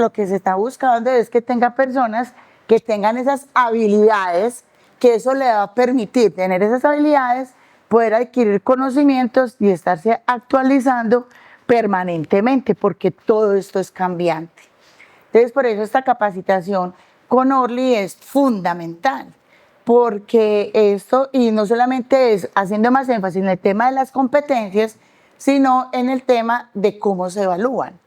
lo que se está buscando es que tenga personas que tengan esas habilidades, que eso le va a permitir tener esas habilidades, poder adquirir conocimientos y estarse actualizando permanentemente, porque todo esto es cambiante. Entonces, por eso esta capacitación con Orly es fundamental, porque esto, y no solamente es haciendo más énfasis en el tema de las competencias, sino en el tema de cómo se evalúan,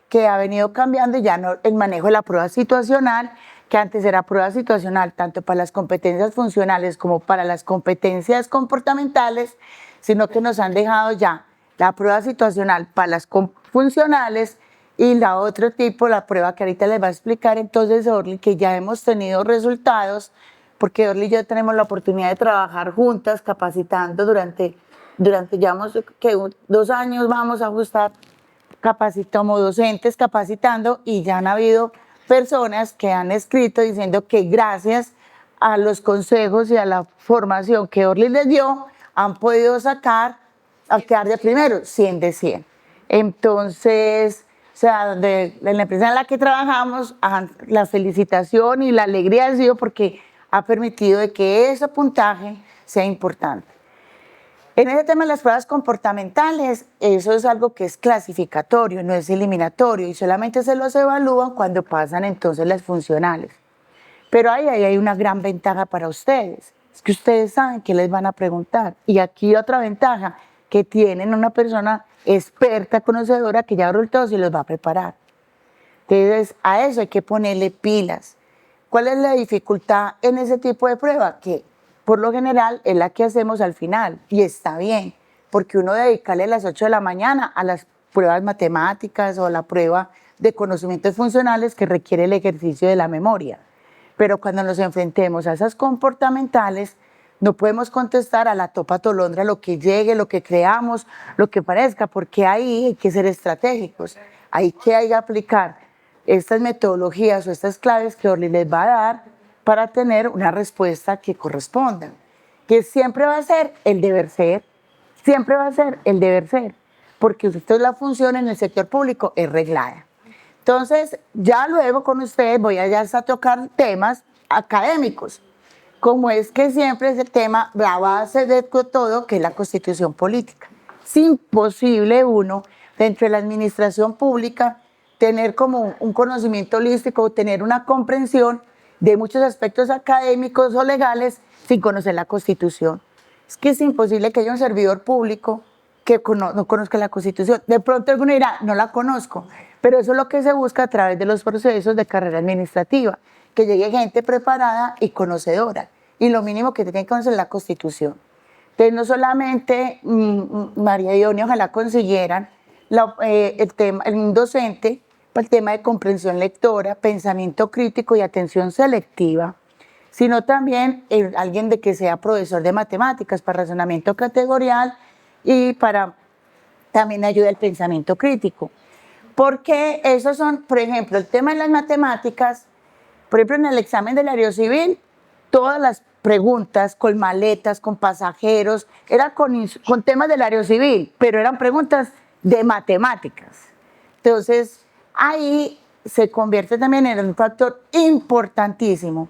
que ha venido cambiando ya no el manejo de la prueba situacional, que antes era prueba situacional tanto para las competencias funcionales como para las competencias comportamentales, sino que nos han dejado ya la prueba situacional para las funcionales y la otro tipo, la prueba que ahorita les va a explicar entonces Orly, que ya hemos tenido resultados, porque Orly y yo tenemos la oportunidad de trabajar juntas, capacitando durante llevamos que 2 años vamos a ajustar, capacitamos docentes capacitando y ya han habido personas que han escrito diciendo que gracias a los consejos y a la formación que Orly les dio, han podido sacar a quedar de primero, 100 de 100. Entonces, o sea, en la empresa en la que trabajamos, la felicitación y la alegría ha sido porque ha permitido de que ese puntaje sea importante. En ese tema de las pruebas comportamentales, eso es algo que es clasificatorio, no es eliminatorio, y solamente se los evalúan cuando pasan entonces las funcionales. Pero ahí hay una gran ventaja para ustedes, es que ustedes saben qué les van a preguntar. Y aquí otra ventaja, que tienen una persona experta, conocedora, que ya resultados y los va a preparar. Entonces, a eso hay que ponerle pilas. ¿Cuál es la dificultad en ese tipo de prueba? Que por lo general es la que hacemos al final, y está bien, porque uno dedicarle a las 8 de la mañana a las pruebas matemáticas o a la prueba de conocimientos funcionales que requiere el ejercicio de la memoria. Pero cuando nos enfrentemos a esas comportamentales, no podemos contestar a la topa tolondra lo que llegue, lo que creamos, lo que parezca, porque ahí hay que ser estratégicos, hay que aplicar estas metodologías o estas claves que Orly les va a dar para tener una respuesta que corresponda, que siempre va a ser el deber ser, siempre va a ser el deber ser, porque usted la función en el sector público es reglada. Entonces, ya luego con ustedes voy a ya a tocar temas académicos, como es que siempre es el tema, la base de todo, que es la Constitución política. Es imposible uno, dentro de la administración pública, tener como un conocimiento holístico, tener una comprensión de muchos aspectos académicos o legales sin conocer la Constitución. Es que es imposible que haya un servidor público que no conozca la Constitución. De pronto alguno dirá, no la conozco, pero eso es lo que se busca a través de los procesos de carrera administrativa, que llegue gente preparada y conocedora, y lo mínimo que tiene que conocer es la Constitución. Entonces, no solamente María y Oni, ojalá consiguieran un docente para el tema de comprensión lectora, pensamiento crítico y atención selectiva, sino también alguien de que sea profesor de matemáticas para razonamiento categorial y para también ayuda al pensamiento crítico. Porque esos son, por ejemplo, el tema de las matemáticas, por ejemplo, en el examen del área civil, todas las preguntas con maletas, con pasajeros, eran con temas del área civil, pero eran preguntas de matemáticas. Entonces, ahí se convierte también en un factor importantísimo.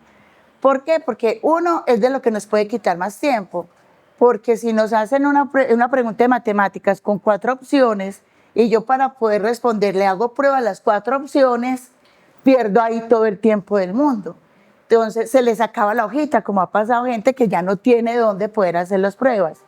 ¿Por qué? Porque uno es de lo que nos puede quitar más tiempo, porque si nos hacen una pregunta de matemáticas con 4 opciones y yo para poder responder le hago prueba a las 4 opciones, pierdo ahí todo el tiempo del mundo. Entonces se les acaba la hojita, como ha pasado gente que ya no tiene dónde poder hacer las pruebas.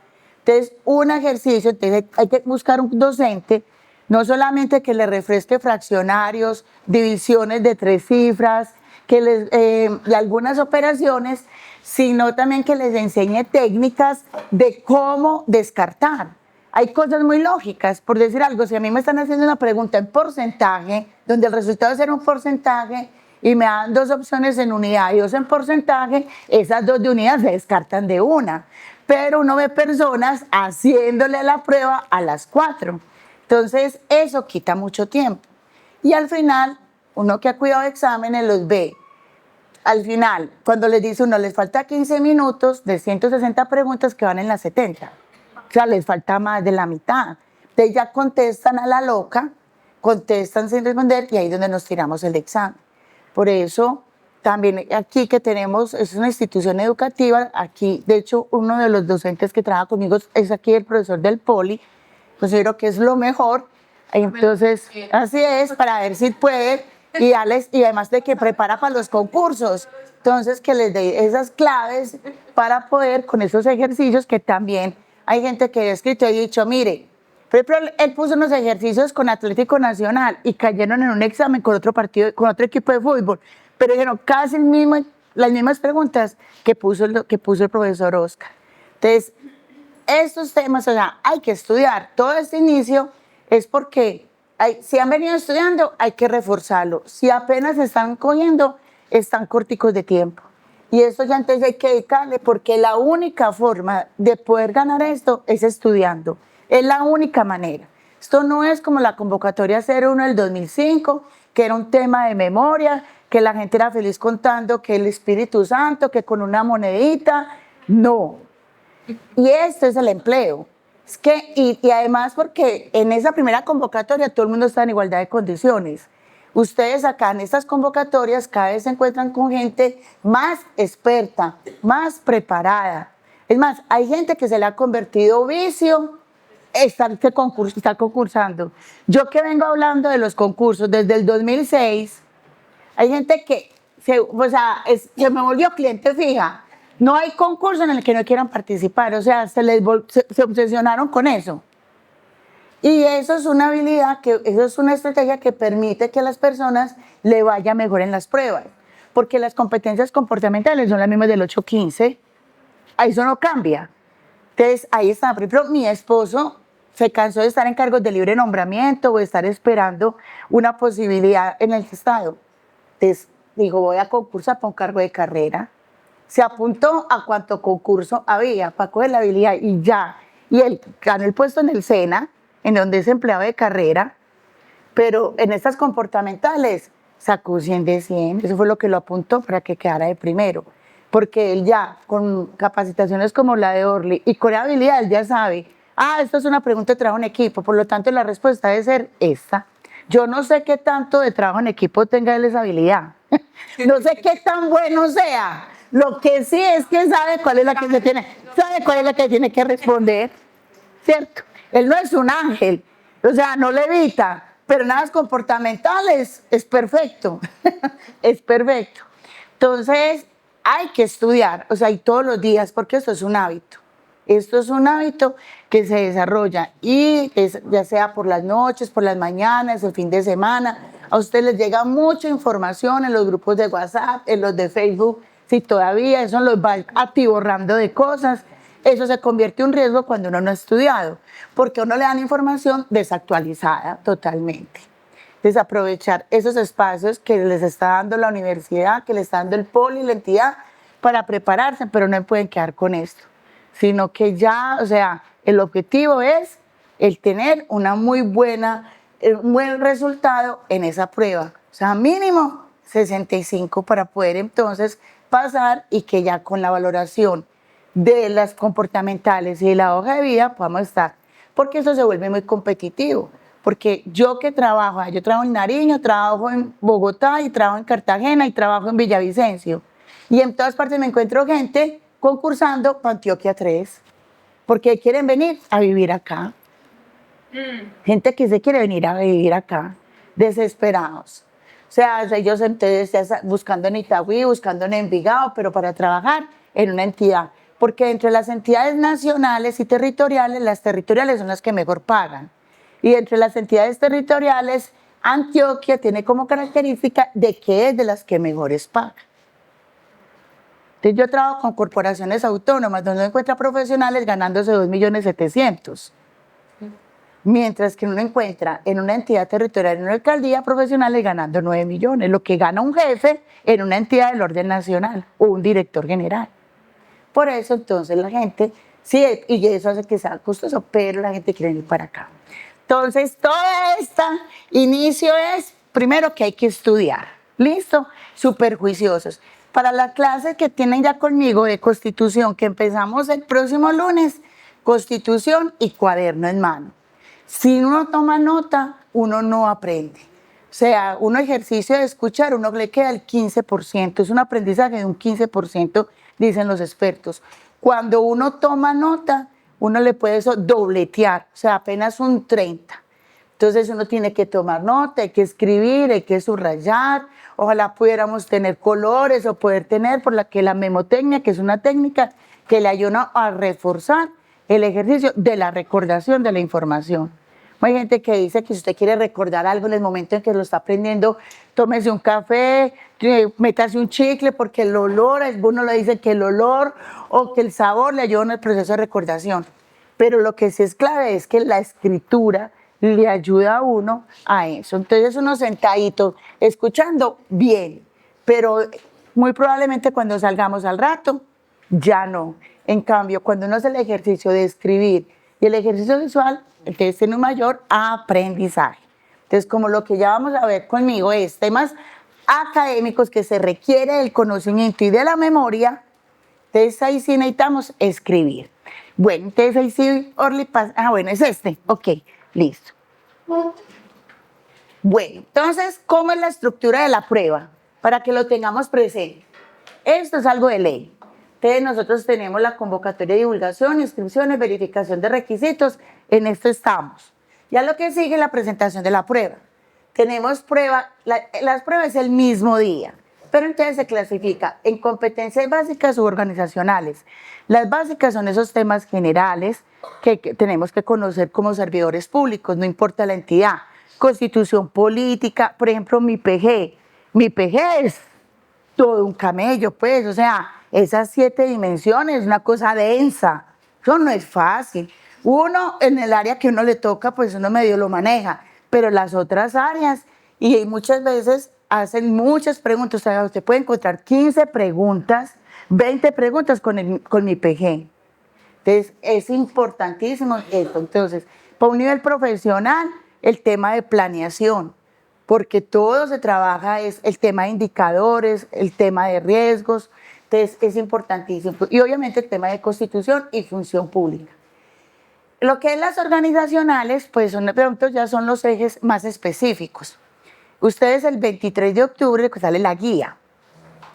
Entonces, un ejercicio, entonces hay que buscar un docente, no solamente que le refresque fraccionarios, divisiones de 3 cifras, y algunas operaciones, sino también que les enseñe técnicas de cómo descartar. Hay cosas muy lógicas, por decir algo, si a mí me están haciendo una pregunta en porcentaje, donde el resultado es ser un porcentaje, y me dan 2 opciones en unidad y 2 en porcentaje, esas 2 de unidad se descartan de una. Pero uno ve personas haciéndole la prueba a las 4. Entonces, eso quita mucho tiempo. Y al final, uno que ha cuidado de exámenes los ve. Al final, cuando les dice uno, les falta 15 minutos de 160 preguntas que van en las 70. O sea, les falta más de la mitad. Entonces ya contestan a la loca, contestan sin responder y ahí es donde nos tiramos el examen. Por eso, también aquí que tenemos, es una institución educativa, aquí de hecho uno de los docentes que trabaja conmigo es aquí el profesor del Poli, considero que es lo mejor, entonces así es, para ver si puede, y además de que prepara para los concursos, entonces que les dé esas claves para poder con esos ejercicios que también hay gente que ha escrito y dicho, mire, por ejemplo, él puso unos ejercicios con Atlético Nacional y cayeron en un examen con otro partido, con otro equipo de fútbol, pero dijeron casi las mismas preguntas que puso el profesor Oscar. Entonces, estos temas, o sea, hay que estudiar. Todo este inicio es porque si han venido estudiando, hay que reforzarlo. Si apenas están cogiendo, están corticos de tiempo. Y esto ya entonces hay que dedicarle, porque la única forma de poder ganar esto es estudiando. Es la única manera. Esto no es como la convocatoria 01 del 2005, que era un tema de memoria, que la gente era feliz contando que el Espíritu Santo, que con una monedita. No. Y esto es el empleo. Es que, y además porque en esa primera convocatoria todo el mundo está en igualdad de condiciones. Ustedes acá en estas convocatorias cada vez se encuentran con gente más experta, más preparada. Es más, hay gente que se le ha convertido vicio estar concursando. Yo que vengo hablando de los concursos desde el 2006, hay gente que se me volvió cliente fija. No hay concurso en el que no quieran participar, o sea, se obsesionaron con eso. Y eso es una habilidad, eso es una estrategia que permite que a las personas le vaya mejor en las pruebas, porque las competencias comportamentales son las mismas del 815, eso no cambia. Entonces, ahí está. Por ejemplo, mi esposo se cansó de estar en cargos de libre nombramiento o de estar esperando una posibilidad en el Estado. Entonces, dijo, voy a concursar para un cargo de carrera. Se apuntó a cuánto concurso había para coger la habilidad y ya. Y él ganó el puesto en el SENA, en donde es empleado de carrera, pero en estas comportamentales sacó 100 de 100. Eso fue lo que lo apuntó para que quedara de primero. Porque él ya, con capacitaciones como la de Orly y con la habilidad, él ya sabe, esto es una pregunta de trabajo en equipo, por lo tanto la respuesta debe ser esta. Yo no sé qué tanto de trabajo en equipo tenga él esa habilidad. No sé qué tan bueno sea. Lo que sí es que sabe cuál es la que tiene que responder, ¿cierto? Él no es un ángel, o sea, no levita, pero en las comportamentales es perfecto, es perfecto. Entonces, hay que estudiar, o sea, y todos los días, porque esto es un hábito. Esto es un hábito que se desarrolla y ya sea por las noches, por las mañanas, el fin de semana, a ustedes les llega mucha información en los grupos de WhatsApp, en los de Facebook, si todavía eso los va atiborrando de cosas. Eso se convierte en un riesgo cuando uno no ha estudiado, porque a uno le dan información desactualizada totalmente. Desaprovechar esos espacios que les está dando la universidad, que les está dando el Poli, la entidad, para prepararse, pero no pueden quedar con esto, sino que ya, o sea, el objetivo es el tener un buen resultado en esa prueba, o sea, mínimo 65 para poder entonces pasar y que ya con la valoración de las comportamentales y de la hoja de vida podamos estar, porque eso se vuelve muy competitivo. Porque yo trabajo en Nariño, trabajo en Bogotá y trabajo en Cartagena y trabajo en Villavicencio. Y en todas partes me encuentro gente concursando para Antioquia 3, porque quieren venir a vivir acá. Gente que se quiere venir a vivir acá, desesperados. O sea, ellos entonces buscando en Itagüí, buscando en Envigado, pero para trabajar en una entidad. Porque entre las entidades nacionales y territoriales, las territoriales son las que mejor pagan. Y entre las entidades territoriales, Antioquia tiene como característica de que es de las que mejores pagan. Entonces yo trabajo con corporaciones autónomas donde uno encuentra profesionales ganándose 2.700.000. Mientras que uno encuentra en una entidad territorial, en una alcaldía, profesionales ganando 9 millones, lo que gana un jefe en una entidad del orden nacional o un director general. Por eso entonces la gente, sí, y eso hace que sea costoso, pero la gente quiere ir para acá. Entonces, todo este inicio es, primero, que hay que estudiar. ¿Listo? Súper juiciosos. Para la clase que tienen ya conmigo de Constitución, que empezamos el próximo lunes, Constitución y cuaderno en mano. Si uno toma nota, uno no aprende. O sea, uno ejercicio de escuchar, uno le queda el 15%, es un aprendizaje de un 15%, dicen los expertos. Cuando uno toma nota, uno le puede eso dobletear, o sea, apenas un 30%. Entonces uno tiene que tomar nota, hay que escribir, hay que subrayar, ojalá pudiéramos tener colores o poder tener por la que la memotecnia, que es una técnica que le ayuda a reforzar el ejercicio de la recordación de la información. Hay gente que dice que si usted quiere recordar algo en el momento en que lo está aprendiendo, tómese un café, métase un chicle, porque el olor, uno le dice que el olor o que el sabor le ayuda en el proceso de recordación. Pero lo que sí es clave es que la escritura le ayuda a uno a eso. Entonces uno sentadito, escuchando, bien, pero muy probablemente cuando salgamos al rato, ya no. En cambio, cuando uno hace el ejercicio de escribir y el ejercicio visual, entonces tiene un mayor aprendizaje. Entonces, como lo que ya vamos a ver conmigo es temas académicos que se requiere del conocimiento y de la memoria, entonces ahí sí necesitamos escribir. Bueno, entonces ahí sí, Orly pasa. Ah, bueno, es este. Ok, listo. Bueno, entonces, ¿cómo es la estructura de la prueba? Para que lo tengamos presente. Esto es algo de ley. Entonces, nosotros tenemos la convocatoria de divulgación, inscripciones, verificación de requisitos. En esto estamos. Ya lo que sigue es la presentación de la prueba. Tenemos prueba, las pruebas es el mismo día, pero entonces se clasifica en competencias básicas u organizacionales. Las básicas son esos temas generales que tenemos que conocer como servidores públicos, no importa la entidad. Constitución política, por ejemplo, mi PG. Mi PG es todo un camello, pues, o sea, esas 7 dimensiones, una cosa densa, eso no es fácil. Uno, en el área que uno le toca, pues uno medio lo maneja, pero las otras áreas, y muchas veces hacen muchas preguntas, o sea, usted puede encontrar 15 preguntas, 20 preguntas con mi PG. Entonces, es importantísimo esto. Entonces, para un nivel profesional, el tema de planeación, porque todo se trabaja, es el tema de indicadores, el tema de riesgos, entonces es importantísimo. Y obviamente el tema de constitución y función pública. Lo que es las organizacionales, pues son, ya son los ejes más específicos. Ustedes el 23 de octubre pues, sale la guía.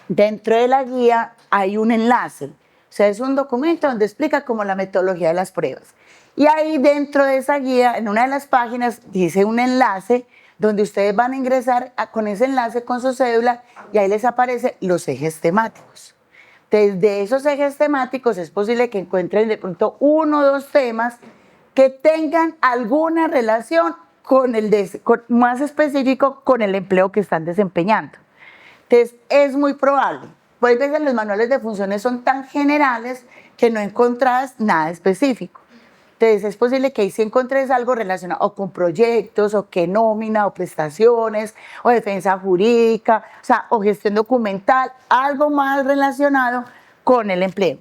Dentro de la guía hay un enlace, o sea, es un documento donde explica como la metodología de las pruebas. Y ahí dentro de esa guía, en una de las páginas, dice un enlace donde ustedes van a ingresar con ese enlace con su cédula y ahí les aparecen los ejes temáticos. Desde esos ejes temáticos es posible que encuentren de pronto 1 o 2 temas que tengan alguna relación con más específico con el empleo que están desempeñando. Entonces, es muy probable. Pues a veces los manuales de funciones son tan generales que no encontrás nada específico. Entonces, es posible que ahí sí encontres algo relacionado o con proyectos, o que nómina, o prestaciones, o defensa jurídica, o sea, o gestión documental, algo más relacionado con el empleo.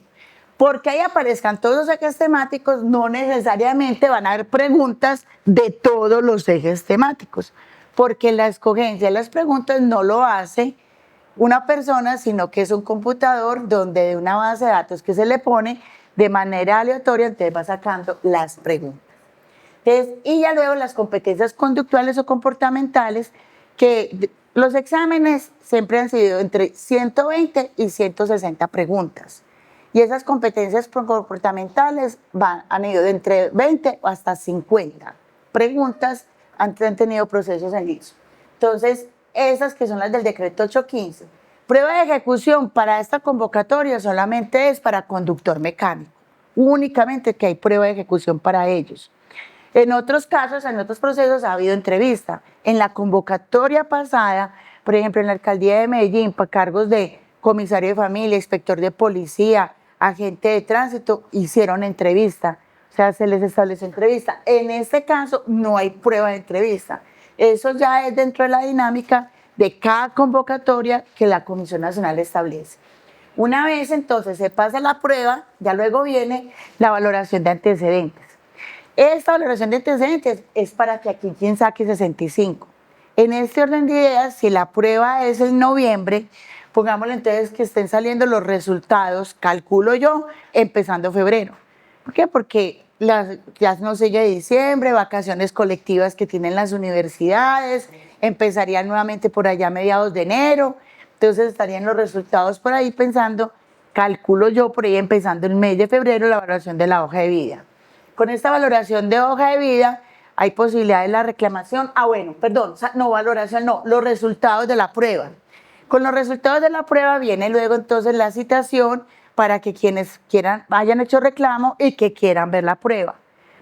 Porque ahí aparezcan todos los ejes temáticos, no necesariamente van a haber preguntas de todos los ejes temáticos, porque la escogencia de las preguntas no lo hace una persona, sino que es un computador donde de una base de datos que se le pone de manera aleatoria, entonces va sacando las preguntas. Entonces, y ya luego las competencias conductuales o comportamentales, que los exámenes siempre han sido entre 120 y 160 preguntas. Y esas competencias comportamentales han ido de entre 20 hasta 50 preguntas, han tenido procesos en eso. Entonces, esas que son las del decreto 815. Prueba de ejecución para esta convocatoria solamente es para conductor mecánico, únicamente que hay prueba de ejecución para ellos. En otros casos, en otros procesos ha habido entrevista. En la convocatoria pasada, por ejemplo, en la alcaldía de Medellín, para cargos de comisario de familia, inspector de policía, agente de tránsito, hicieron entrevista. O sea, se les estableció entrevista. En este caso, no hay prueba de entrevista. Eso ya es dentro de la dinámica de cada convocatoria que la Comisión Nacional establece. Una vez entonces se pasa la prueba, ya luego viene la valoración de antecedentes. Esta valoración de antecedentes es para que aquí quien saque 65. En este orden de ideas, si la prueba es en noviembre, pongámosle entonces que estén saliendo los resultados, calculo yo, empezando febrero. ¿Por qué? Porque ya no sigue diciembre, vacaciones colectivas que tienen las universidades, empezarían nuevamente por allá a mediados de enero, entonces estarían los resultados por ahí pensando, calculo yo por ahí empezando el mes de febrero la valoración de la hoja de vida. Con esta valoración de hoja de vida hay posibilidad de la reclamación, no valoración, no, los resultados de la prueba. Con los resultados de la prueba viene luego entonces la citación para que quienes quieran, hayan hecho reclamo y que quieran ver la prueba.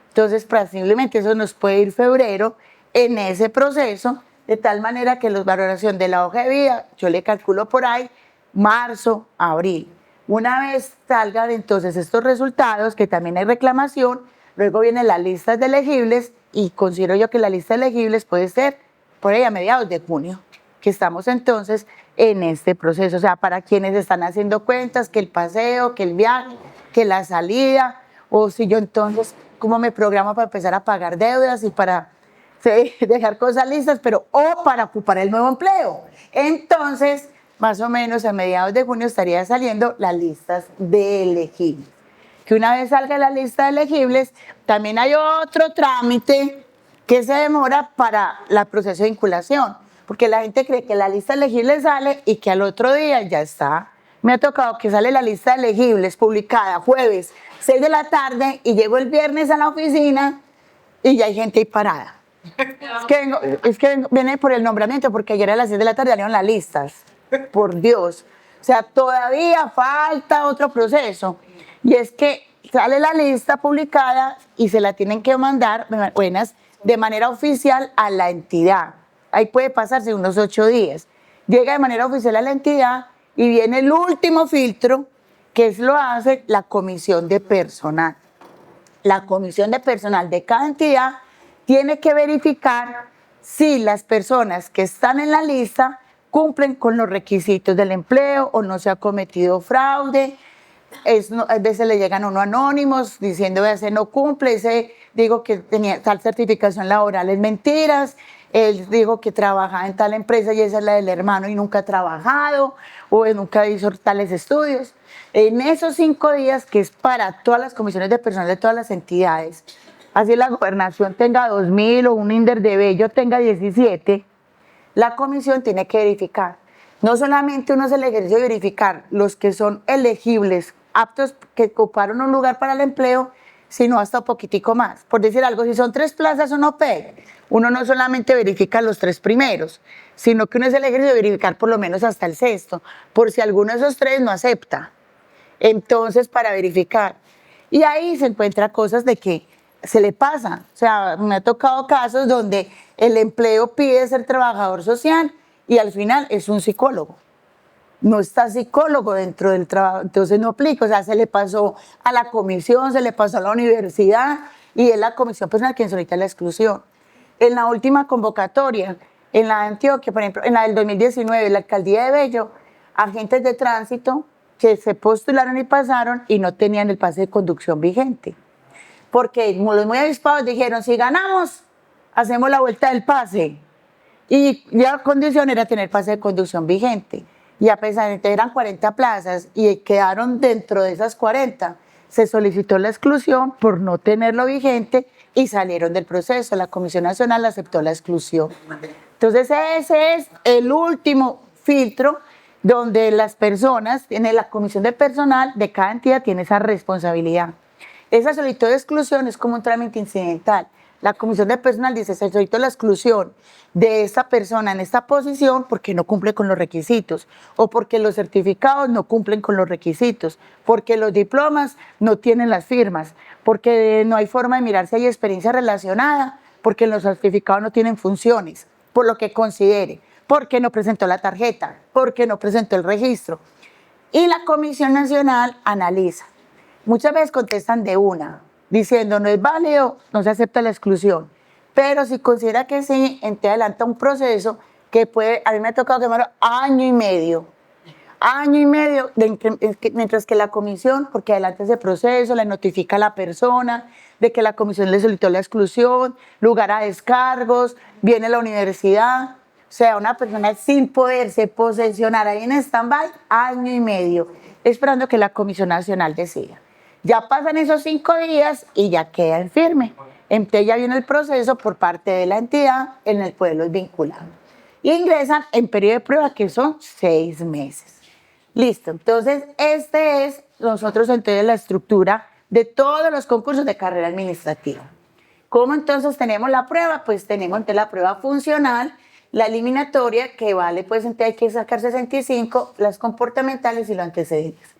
Entonces, posiblemente eso nos puede ir febrero en ese proceso, de tal manera que la valoración de la hoja de vida, yo le calculo por ahí, marzo, abril. Una vez salgan entonces estos resultados, que también hay reclamación, luego vienen las listas de elegibles y considero yo que la lista de elegibles puede ser por ahí a mediados de junio, que estamos entonces en este proceso. O sea, para quienes están haciendo cuentas, que el paseo, que el viaje, que la salida, o si yo entonces, ¿cómo me programo para empezar a pagar deudas y para dejar cosas listas, pero o para ocupar el nuevo empleo? Entonces, más o menos a mediados de junio estaría saliendo las listas de elegibles. Que una vez salga la lista de elegibles, también hay otro trámite que se demora para el proceso de vinculación, porque la gente cree que la lista de elegibles sale y que al otro día ya está. Me ha tocado que sale la lista de elegibles publicada jueves 6 de la tarde y llego el viernes a la oficina y ya hay gente ahí parada. Viene por el nombramiento, porque ayer a las 6 de la tarde salieron las listas. Por Dios. O sea, todavía falta otro proceso. Y es que sale la lista publicada y se la tienen que mandar de manera oficial a la entidad. Ahí puede pasarse unos 8 días. Llega de manera oficial a la entidad y viene el último filtro, que lo hace la comisión de personal. La comisión de personal de cada entidad tiene que verificar si las personas que están en la lista cumplen con los requisitos del empleo o no se ha cometido fraude. A veces le llegan a uno anónimos diciendo que ese no cumple, ese digo que tenía tal certificación laboral, es mentiras, él dijo que trabajaba en tal empresa y esa es la del hermano y nunca ha trabajado o nunca hizo tales estudios. En esos 5 días, que es para todas las comisiones de personal de todas las entidades, así la gobernación tenga 2.000 o un INDER de Bello tenga 17, la comisión tiene que verificar. No solamente uno se le ejerce verificar los que son elegibles, aptos, que ocuparon un lugar para el empleo, sino hasta un poquitico más. Por decir algo, si son 3 plazas uno pega, uno no solamente verifica los 3 primeros, sino que uno se le ejerce verificar por lo menos hasta el 6º, por si alguno de esos 3 no acepta. Entonces, para verificar. Y ahí se encuentra cosas de que se le pasa. O sea, me ha tocado casos donde el empleo pide ser trabajador social y al final es un psicólogo. No está psicólogo dentro del trabajo, entonces no aplica. O sea, se le pasó a la comisión, se le pasó a la universidad y es la comisión personal quien solicita la exclusión. En la última convocatoria, en la de Antioquia, por ejemplo, en la del 2019, la alcaldía de Bello, agentes de tránsito que se postularon y pasaron y no tenían el pase de conducción vigente. Porque los muy avispados dijeron, si ganamos, hacemos la vuelta del pase. Y la condición era tener pase de conducción vigente. Y a pesar de que eran 40 plazas y quedaron dentro de esas 40, se solicitó la exclusión por no tenerlo vigente y salieron del proceso. La Comisión Nacional aceptó la exclusión. Entonces ese es el último filtro donde las personas, tiene la comisión de personal de cada entidad tiene esa responsabilidad. Esa solicitud de exclusión es como un trámite incidental. La comisión de personal dice, se solicitó la exclusión de esta persona en esta posición porque no cumple con los requisitos, o porque los certificados no cumplen con los requisitos, porque los diplomas no tienen las firmas, porque no hay forma de mirar si hay experiencia relacionada, porque los certificados no tienen funciones, por lo que considere, porque no presentó la tarjeta, porque no presentó el registro. Y la Comisión Nacional analiza. Muchas veces contestan de una, diciendo no es válido, no se acepta la exclusión. Pero si considera que sí, entonces adelanta un proceso que puede, a mí me ha tocado quemar año y medio, mientras que la comisión, porque adelanta ese proceso, le notifica a la persona de que la comisión le solicitó la exclusión, lugar a descargos, viene la universidad, o sea, una persona sin poderse posesionar ahí en stand-by, año y medio, esperando que la Comisión Nacional decida. Ya pasan esos 5 días y ya queda en firme. Entonces ya viene el proceso por parte de la entidad en el pueblo es vinculado. Ingresan en periodo de prueba que son 6 meses. Listo, entonces nosotros entonces la estructura de todos los concursos de carrera administrativa. ¿Cómo entonces tenemos la prueba? Pues tenemos entonces la prueba funcional, la eliminatoria que vale, pues entonces hay que sacar 65, las comportamentales y los antecedentes.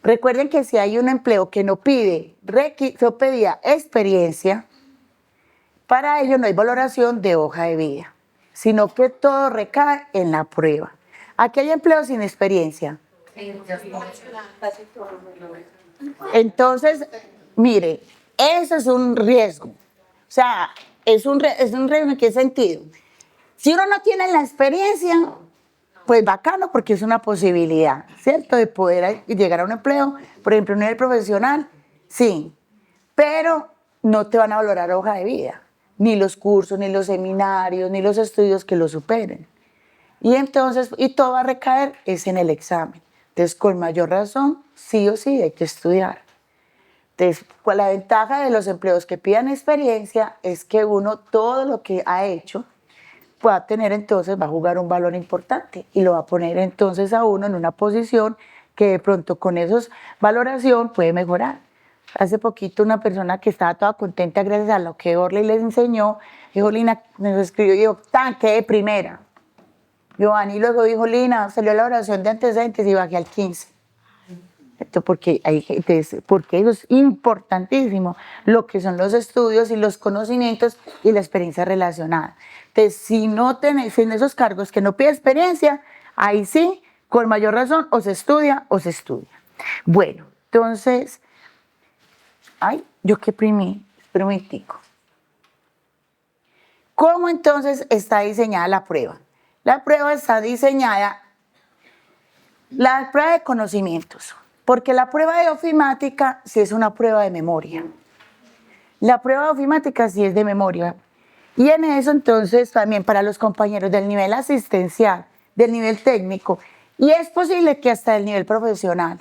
Recuerden que si hay un empleo que no pedía experiencia, para ello no hay valoración de hoja de vida, sino que todo recae en la prueba. Aquí hay empleos sin experiencia. Entonces, mire, eso es un riesgo. O sea, es un riesgo en qué sentido. Si uno no tiene la experiencia, pues bacano porque es una posibilidad, ¿cierto? De poder llegar a un empleo, por ejemplo, a un nivel profesional, sí, pero no te van a valorar hoja de vida, ni los cursos, ni los seminarios, ni los estudios que lo superen. Y entonces, y todo va a recaer es en el examen. Entonces, con mayor razón, sí o sí hay que estudiar. Entonces, pues la ventaja de los empleos que pidan experiencia es que uno todo lo que ha hecho pueda tener entonces, va a jugar un valor importante y lo va a poner entonces a uno en una posición que de pronto con esos valoración puede mejorar. Hace poquito una persona que estaba toda contenta gracias a lo que Orly les enseñó, dijo, Lina, me escribió y dijo, tanque de primera. Giovanni luego dijo, Lina, salió la oración de antecedentes y bajé al 15. Esto porque eso es importantísimo, lo que son los estudios y los conocimientos y la experiencia relacionada. Entonces, si no tenés en esos cargos que no pide experiencia, ahí sí, con mayor razón, o se estudia o se estudia. Bueno, entonces, yo que imprimí, espera un momentico. ¿Cómo entonces está diseñada la prueba? La prueba está diseñada, la prueba de conocimientos, porque la prueba de ofimática sí es una prueba de memoria. La prueba de ofimática sí es de memoria. Y en eso entonces también para los compañeros del nivel asistencial, del nivel técnico, y es posible que hasta el nivel profesional,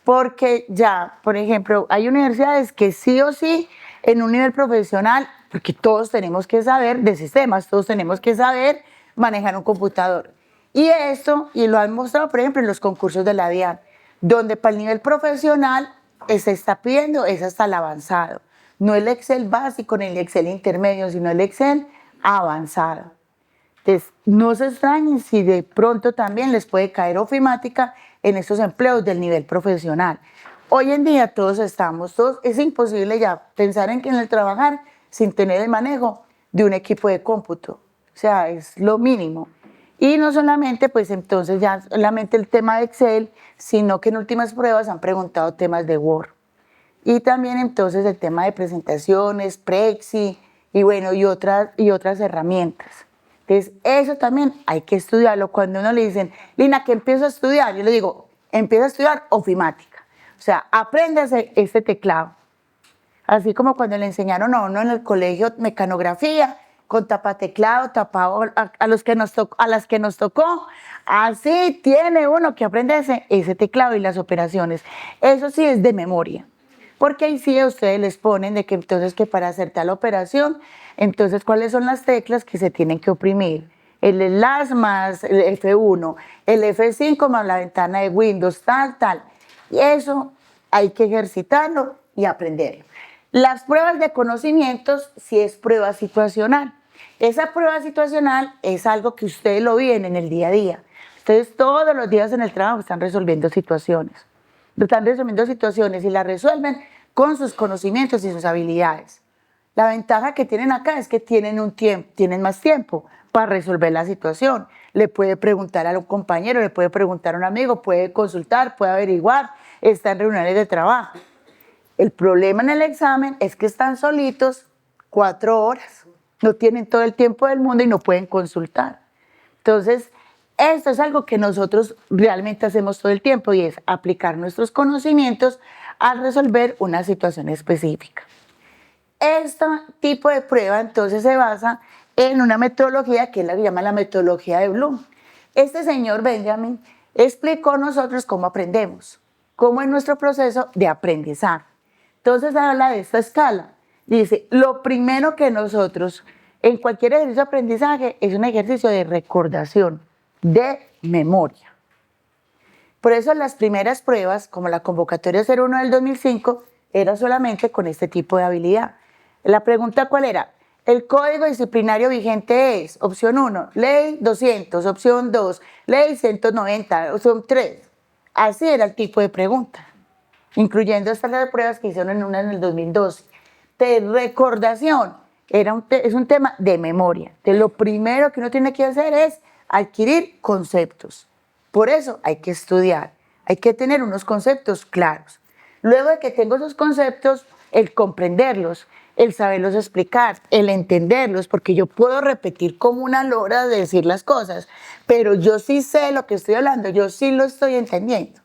porque ya, por ejemplo, hay universidades que sí o sí en un nivel profesional, porque todos tenemos que saber de sistemas, todos tenemos que saber manejar un computador. Y esto, y lo han mostrado, por ejemplo, en los concursos de la DIAN, donde para el nivel profesional se está pidiendo es hasta el avanzado. No el Excel básico ni el Excel intermedio, sino el Excel avanzado. Entonces, no se extrañen si de pronto también les puede caer ofimática en estos empleos del nivel profesional. Hoy en día es imposible ya pensar en el trabajar sin tener el manejo de un equipo de cómputo. O sea, es lo mínimo. Y no solamente, pues entonces ya solamente el tema de Excel, sino que en últimas pruebas han preguntado temas de Word. Y también entonces el tema de presentaciones, Prexi, y bueno, y otras herramientas. Entonces, eso también hay que estudiarlo. Cuando uno le dicen, Lina, ¿qué empiezo a estudiar? Yo le digo, empieza a estudiar ofimática. O sea, apréndase este teclado. Así como cuando le enseñaron a uno en el colegio mecanografía, con tapateclado, tapado a las que nos tocó. Así tiene uno que aprenderse ese teclado y las operaciones. Eso sí es de memoria. Porque ahí sí a ustedes les ponen de que entonces que para hacer tal operación, entonces cuáles son las teclas que se tienen que oprimir. El enlace más el F1, el F5 más la ventana de Windows, tal. Y eso hay que ejercitarlo y aprender. Las pruebas de conocimientos sí es prueba situacional. Esa prueba situacional es algo que ustedes lo viven en el día a día. Ustedes todos los días en el trabajo están resolviendo situaciones. Y las resuelven con sus conocimientos y sus habilidades. La ventaja que tienen acá es que tienen más tiempo para resolver la situación. Le puede preguntar a un compañero, le puede preguntar a un amigo, puede consultar, puede averiguar, está en reuniones de trabajo. El problema en el examen es que están solitos 4 horas. No tienen todo el tiempo del mundo y no pueden consultar. Entonces, esto es algo que nosotros realmente hacemos todo el tiempo y es aplicar nuestros conocimientos al resolver una situación específica. Este tipo de prueba entonces se basa en una metodología que es la que llama la metodología de Bloom. Este señor Benjamin explicó a nosotros cómo aprendemos, cómo es nuestro proceso de aprendizaje. Entonces habla de esta escala. Dice, lo primero que nosotros, en cualquier ejercicio de aprendizaje, es un ejercicio de recordación, de memoria. Por eso las primeras pruebas, como la convocatoria 01 del 2005, era solamente con este tipo de habilidad. La pregunta, ¿cuál era? El código disciplinario vigente es, opción 1, ley 200, opción 2, ley 190, opción 3. Así era el tipo de pregunta, incluyendo estas pruebas que hicieron una en el 2012. De recordación, es un tema de memoria. De lo primero que uno tiene que hacer es adquirir conceptos. Por eso hay que estudiar, hay que tener unos conceptos claros. Luego de que tengo esos conceptos, el comprenderlos, el saberlos explicar, el entenderlos, porque yo puedo repetir como una lora de decir las cosas, pero yo sí sé lo que estoy hablando, yo sí lo estoy entendiendo.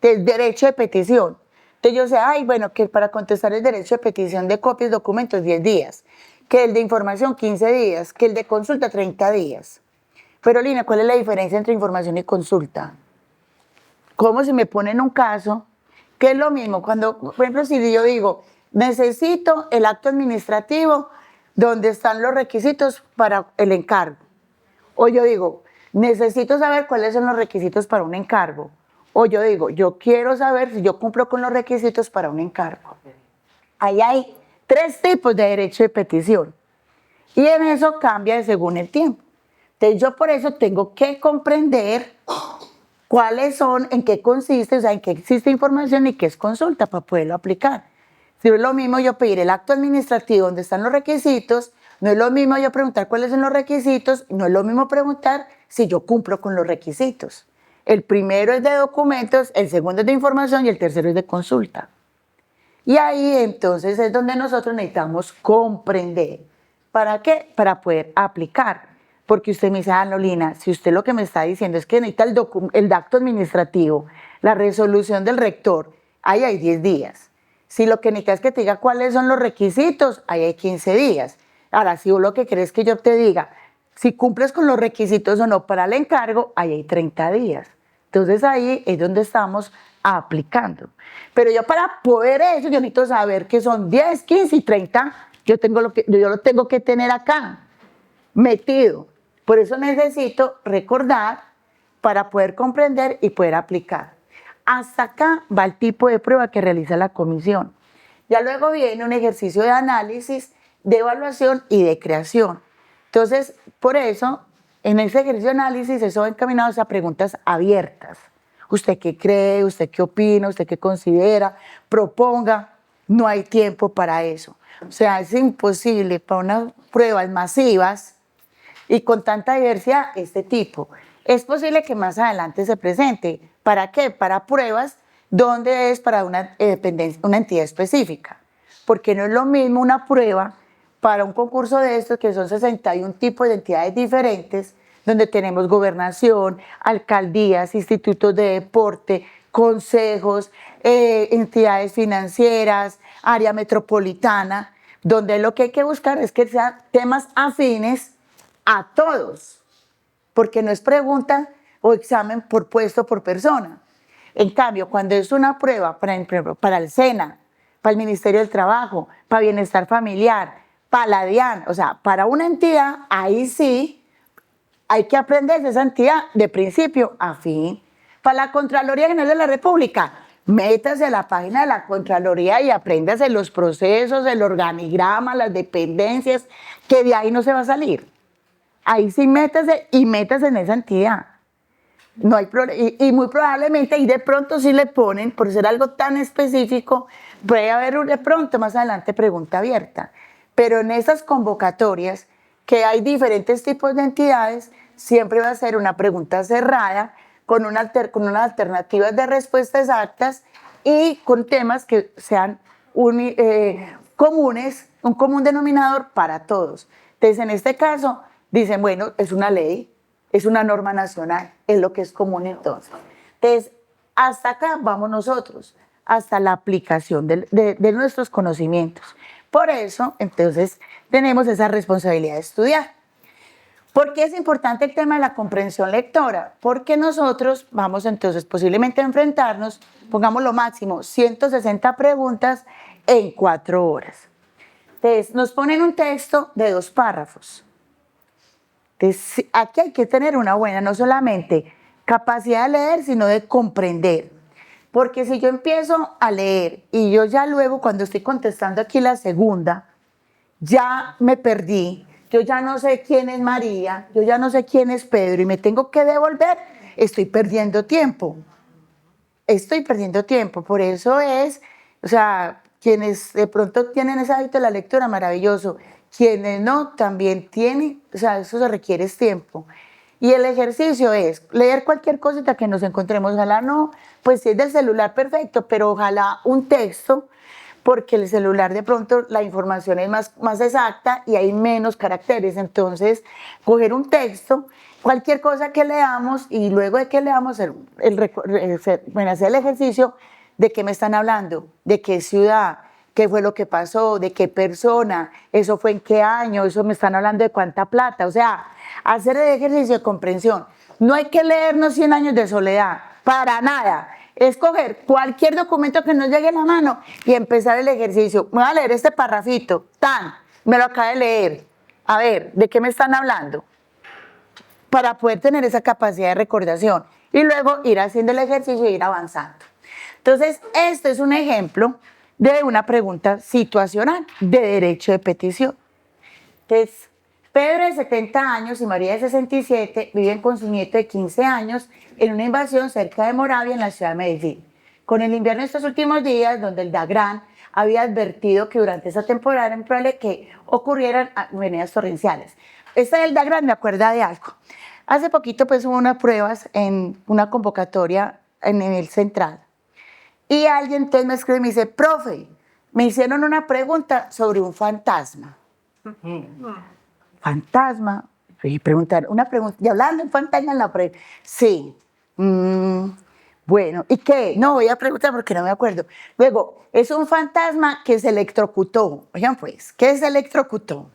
Del derecho de petición. Entonces yo sé, ay, bueno, que para contestar el derecho de petición de copias de documentos 10 días, que el de información 15 días, que el de consulta 30 días. Pero Lina, ¿cuál es la diferencia entre información y consulta? ¿Cómo si me ponen un caso? Que es lo mismo, cuando, por ejemplo, si yo digo, necesito el acto administrativo donde están los requisitos para el encargo. O yo digo, necesito saber cuáles son los requisitos para un encargo. O yo digo, yo quiero saber si yo cumplo con los requisitos para un encargo. Ahí hay 3 tipos de derecho de petición. Y en eso cambia según el tiempo. Entonces yo por eso tengo que comprender cuáles son, en qué consiste, o sea, en qué existe información y qué es consulta para poderlo aplicar. Si es lo mismo yo pedir el acto administrativo donde están los requisitos, no es lo mismo yo preguntar cuáles son los requisitos, no es lo mismo preguntar si yo cumplo con los requisitos. El primero es de documentos, el segundo es de información y el tercero es de consulta. Y ahí entonces es donde nosotros necesitamos comprender. ¿Para qué? Para poder aplicar. Porque usted me dice, ah, no, Lina, si usted lo que me está diciendo es que necesita el acto administrativo, la resolución del rector, ahí hay 10 días. Si lo que necesitas es que te diga cuáles son los requisitos, ahí hay 15 días. Ahora, si vos lo que querés que yo te diga, si cumples con los requisitos o no para el encargo, ahí hay 30 días. Entonces ahí es donde estamos aplicando. Pero yo para poder eso, yo necesito saber que son 10, 15 y 30, yo lo tengo que tener acá, metido. Por eso necesito recordar para poder comprender y poder aplicar. Hasta acá va el tipo de prueba que realiza la comisión. Ya luego viene un ejercicio de análisis, de evaluación y de creación. Entonces, por eso, en ese ejercicio de análisis, eso va encaminado a preguntas abiertas. ¿Usted qué cree? ¿Usted qué opina? ¿Usted qué considera? Proponga. No hay tiempo para eso. O sea, es imposible para unas pruebas masivas y con tanta diversidad este tipo. Es posible que más adelante se presente. ¿Para qué? Para pruebas donde es para una entidad específica. Porque no es lo mismo una prueba para un concurso de estos, que son 61 tipos de entidades diferentes, donde tenemos gobernación, alcaldías, institutos de deporte, consejos, entidades financieras, área metropolitana, donde lo que hay que buscar es que sean temas afines a todos, porque no es pregunta o examen por puesto por persona. En cambio, cuando es una prueba para el SENA, para el Ministerio del Trabajo, para Bienestar Familiar, para la DIAN, o sea, para una entidad, ahí sí hay que aprender de esa entidad de principio a fin. Para la Contraloría General de la República, métase a la página de la Contraloría y apréndase los procesos, el organigrama, las dependencias, que de ahí no se va a salir. Ahí sí métase y métase en esa entidad. No hay y muy probablemente, y de pronto sí le ponen, por ser algo tan específico, puede haber de pronto más adelante pregunta abierta. Pero en esas convocatorias, que hay diferentes tipos de entidades, siempre va a ser una pregunta cerrada, con unas alternativas de respuesta exactas y con temas que sean comunes, un común denominador para todos. Entonces, en este caso, dicen, bueno, es una ley, es una norma nacional, es lo que es común entonces. Entonces, hasta acá vamos nosotros, hasta la aplicación de nuestros conocimientos. Por eso, entonces, tenemos esa responsabilidad de estudiar. ¿Por qué es importante el tema de la comprensión lectora? Porque nosotros vamos entonces posiblemente a enfrentarnos, pongamos lo máximo, 160 preguntas en 4 horas. Entonces, nos ponen un texto de 2 párrafos. Entonces, aquí hay que tener una buena, no solamente capacidad de leer, sino de comprender. Porque si yo empiezo a leer y yo ya luego, cuando estoy contestando aquí la segunda, ya me perdí, yo ya no sé quién es María, yo ya no sé quién es Pedro y me tengo que devolver, estoy perdiendo tiempo. Estoy perdiendo tiempo, por eso es, o sea, quienes de pronto tienen ese hábito de la lectura, maravilloso, quienes no, también tienen, o sea, eso se requiere es tiempo. Y el ejercicio es leer cualquier cosita que nos encontremos, ojalá no, pues si es del celular, perfecto, pero ojalá un texto, porque el celular de pronto la información es más exacta y hay menos caracteres, entonces coger un texto, cualquier cosa que leamos y luego de que leamos hacer el ejercicio de qué me están hablando, de qué ciudad, qué fue lo que pasó, de qué persona, eso fue en qué año, eso me están hablando de cuánta plata, o sea, hacer el ejercicio de comprensión. No hay que leernos 100 años de soledad, para nada. Escoger cualquier documento que nos llegue a la mano y empezar el ejercicio. Me voy a leer este parrafito, me lo acabo de leer. A ver, ¿de qué me están hablando? Para poder tener esa capacidad de recordación y luego ir haciendo el ejercicio e ir avanzando. Entonces, este es un ejemplo de una pregunta situacional de derecho de petición. Entonces, Pedro de 70 años y María de 67 viven con su nieto de 15 años en una invasión cerca de Moravia en la ciudad de Medellín. Con el invierno de estos últimos días, donde el DAGRAN había advertido que durante esa temporada era probable que ocurrieran avenidas torrenciales. Esta del DAGRAN me acuerda de algo. Hace poquito pues hubo unas pruebas en una convocatoria en nivel central y alguien entonces me escribe y me dice, profe, me hicieron una pregunta sobre un fantasma. Fantasma, y preguntar una pregunta, y hablando en fantasma en la prueba, sí, bueno, ¿y qué? No, voy a preguntar porque no me acuerdo. Luego, es un fantasma que se electrocutó. Oigan pues, ¿qué se electrocutó?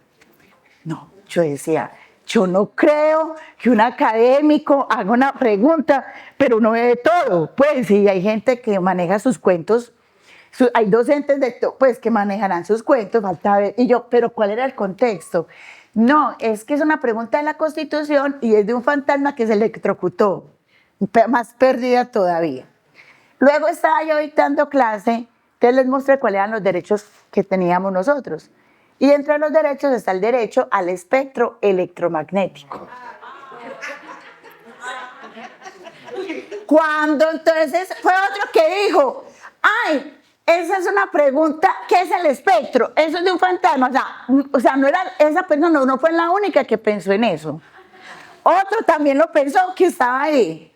No, yo decía, yo no creo que un académico haga una pregunta, pero uno ve de todo. Pues sí, hay gente que maneja sus cuentos, hay docentes pues, que manejarán sus cuentos, falta ver. Y yo, pero ¿cuál era el contexto? No, es que es una pregunta de la Constitución y es de un fantasma que se electrocutó, más perdida todavía. Luego estaba yo dictando clase, entonces les mostré cuáles eran los derechos que teníamos nosotros. Y entre los derechos está el derecho al espectro electromagnético. Cuando entonces fue otro que dijo, ay, esa es una pregunta, ¿qué es el espectro? Eso es de un fantasma, o sea no era, esa persona no fue la única que pensó en eso. Otro también lo pensó, que estaba ahí.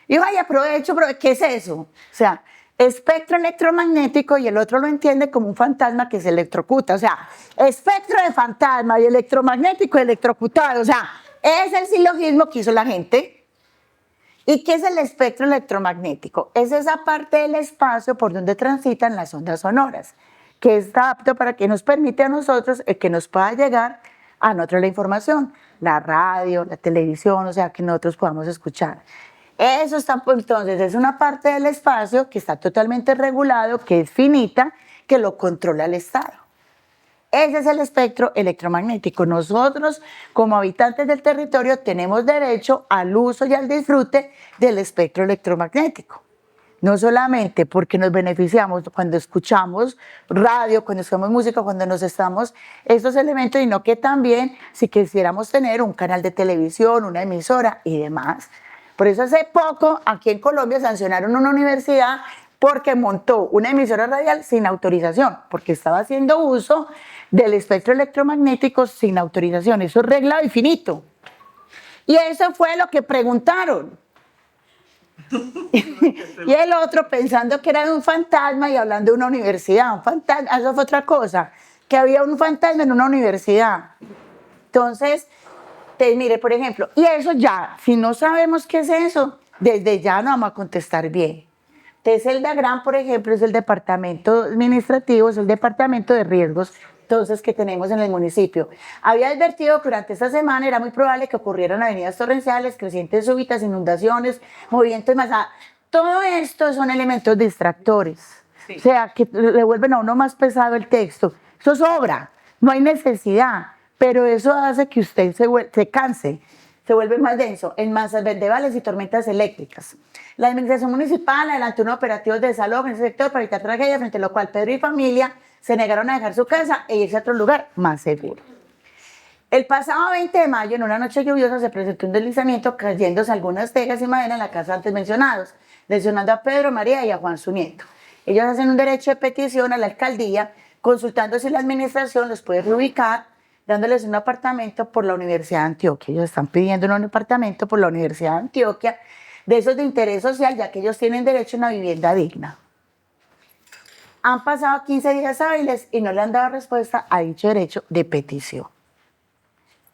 Y dijo, ay, aprovecho, ¿qué es eso? O sea, espectro electromagnético y el otro lo entiende como un fantasma que se electrocuta. O sea, espectro de fantasma y electromagnético electrocutado. O sea, es el silogismo que hizo la gente. ¿Y qué es el espectro electromagnético? Es esa parte del espacio por donde transitan las ondas sonoras, que está apto para que nos permite a nosotros que nos pueda llegar a nosotros la información, la radio, la televisión, o sea, que nosotros podamos escuchar. Eso está, entonces, es una parte del espacio que está totalmente regulado, que es finita, que lo controla el Estado. Ese es el espectro electromagnético. Nosotros, como habitantes del territorio, tenemos derecho al uso y al disfrute del espectro electromagnético. No solamente porque nos beneficiamos cuando escuchamos radio, cuando escuchamos música, cuando nos estamos estos elementos, sino que también si quisiéramos tener un canal de televisión, una emisora y demás. Por eso hace poco aquí en Colombia sancionaron una universidad porque montó una emisora radial sin autorización, porque estaba haciendo uso del espectro electromagnético sin autorización. Eso es reglado y finito. Y eso fue lo que preguntaron. Y el otro pensando que era de un fantasma y hablando de una universidad. Un fantasma, eso fue otra cosa, que había un fantasma en una universidad. Entonces, mire, por ejemplo, y eso ya, si no sabemos qué es eso, desde ya no vamos a contestar bien. Entonces, el DAGRAN, por ejemplo, es el departamento administrativo, es el departamento de riesgos, entonces, que tenemos en el municipio. Había advertido que durante esta semana era muy probable que ocurrieran avenidas torrenciales, crecientes súbitas, inundaciones, movimientos de masa. Todo esto son elementos distractores. Sí. O sea, que le vuelven a uno más pesado el texto. Eso sobra, no hay necesidad, pero eso hace que usted se canse, se vuelve más denso en masas vendavales y tormentas eléctricas. La administración municipal adelantó unos operativos de desalojo en ese sector para evitar tragedia, frente a lo cual Pedro y familia se negaron a dejar su casa e irse a otro lugar más seguro. El pasado 20 de mayo, en una noche lluviosa, se presentó un deslizamiento cayéndose algunas tejas y madera en la casa antes mencionados, lesionando a Pedro, María y a Juan, su nieto. Ellos hacen un derecho de petición a la alcaldía, consultando si la administración los puede reubicar, dándoles un apartamento por la Universidad de Antioquia. Ellos están pidiendo un apartamento por la Universidad de Antioquia, de esos de interés social, ya que ellos tienen derecho a una vivienda digna. Han pasado 15 días hábiles y no le han dado respuesta a dicho derecho de petición.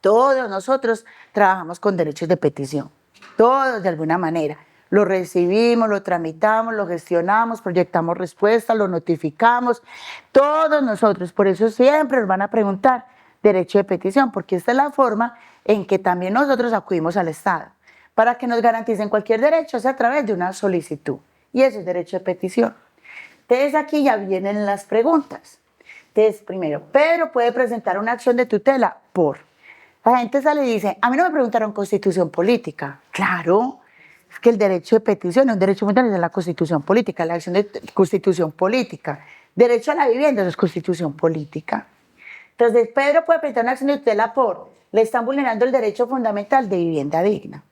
Todos nosotros trabajamos con derechos de petición, todos de alguna manera. Lo recibimos, lo tramitamos, lo gestionamos, proyectamos respuestas, lo notificamos, todos nosotros. Por eso siempre nos van a preguntar derecho de petición, porque esta es la forma en que también nosotros acudimos al Estado, para que nos garanticen cualquier derecho, sea a través de una solicitud. Y eso es derecho de petición. Entonces aquí ya vienen las preguntas. Entonces, primero, Pedro puede presentar una acción de tutela por... La gente sale y dice, a mí no me preguntaron constitución política. Claro, es que el derecho de petición es un derecho fundamental de la constitución política, la acción de constitución política. Derecho a la vivienda eso es constitución política. Entonces, Pedro puede presentar una acción de tutela por, le están vulnerando el derecho fundamental de vivienda digna.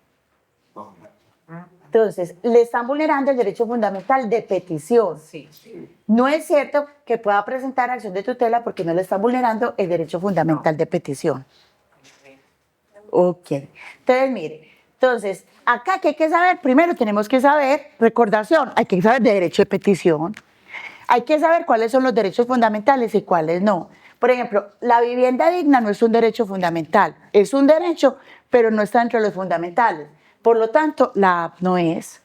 Entonces, le están vulnerando el derecho fundamental de petición. Sí. No es cierto que pueda presentar acción de tutela porque no le están vulnerando el derecho fundamental de petición. Ok, entonces mire, acá ¿qué hay que saber? Primero tenemos que saber, recordación, hay que saber de derecho de petición, hay que saber cuáles son los derechos fundamentales y cuáles no. Por ejemplo, la vivienda digna no es un derecho fundamental, es un derecho, pero no está entre los fundamentales. Por lo tanto, la AP no es.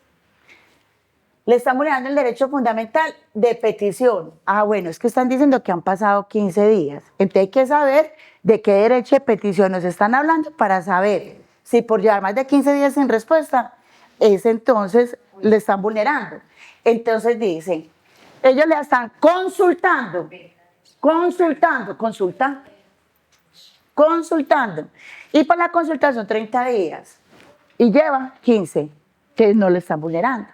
Le están vulnerando el derecho fundamental de petición. Ah, bueno, es que están diciendo que han pasado 15 días. Entonces hay que saber de qué derecho de petición nos están hablando para saber si por llevar más de 15 días sin respuesta, entonces le están vulnerando. Entonces dicen, ellos le están consultando. Y para la consulta son 30 días. Y lleva 15, que no le están vulnerando.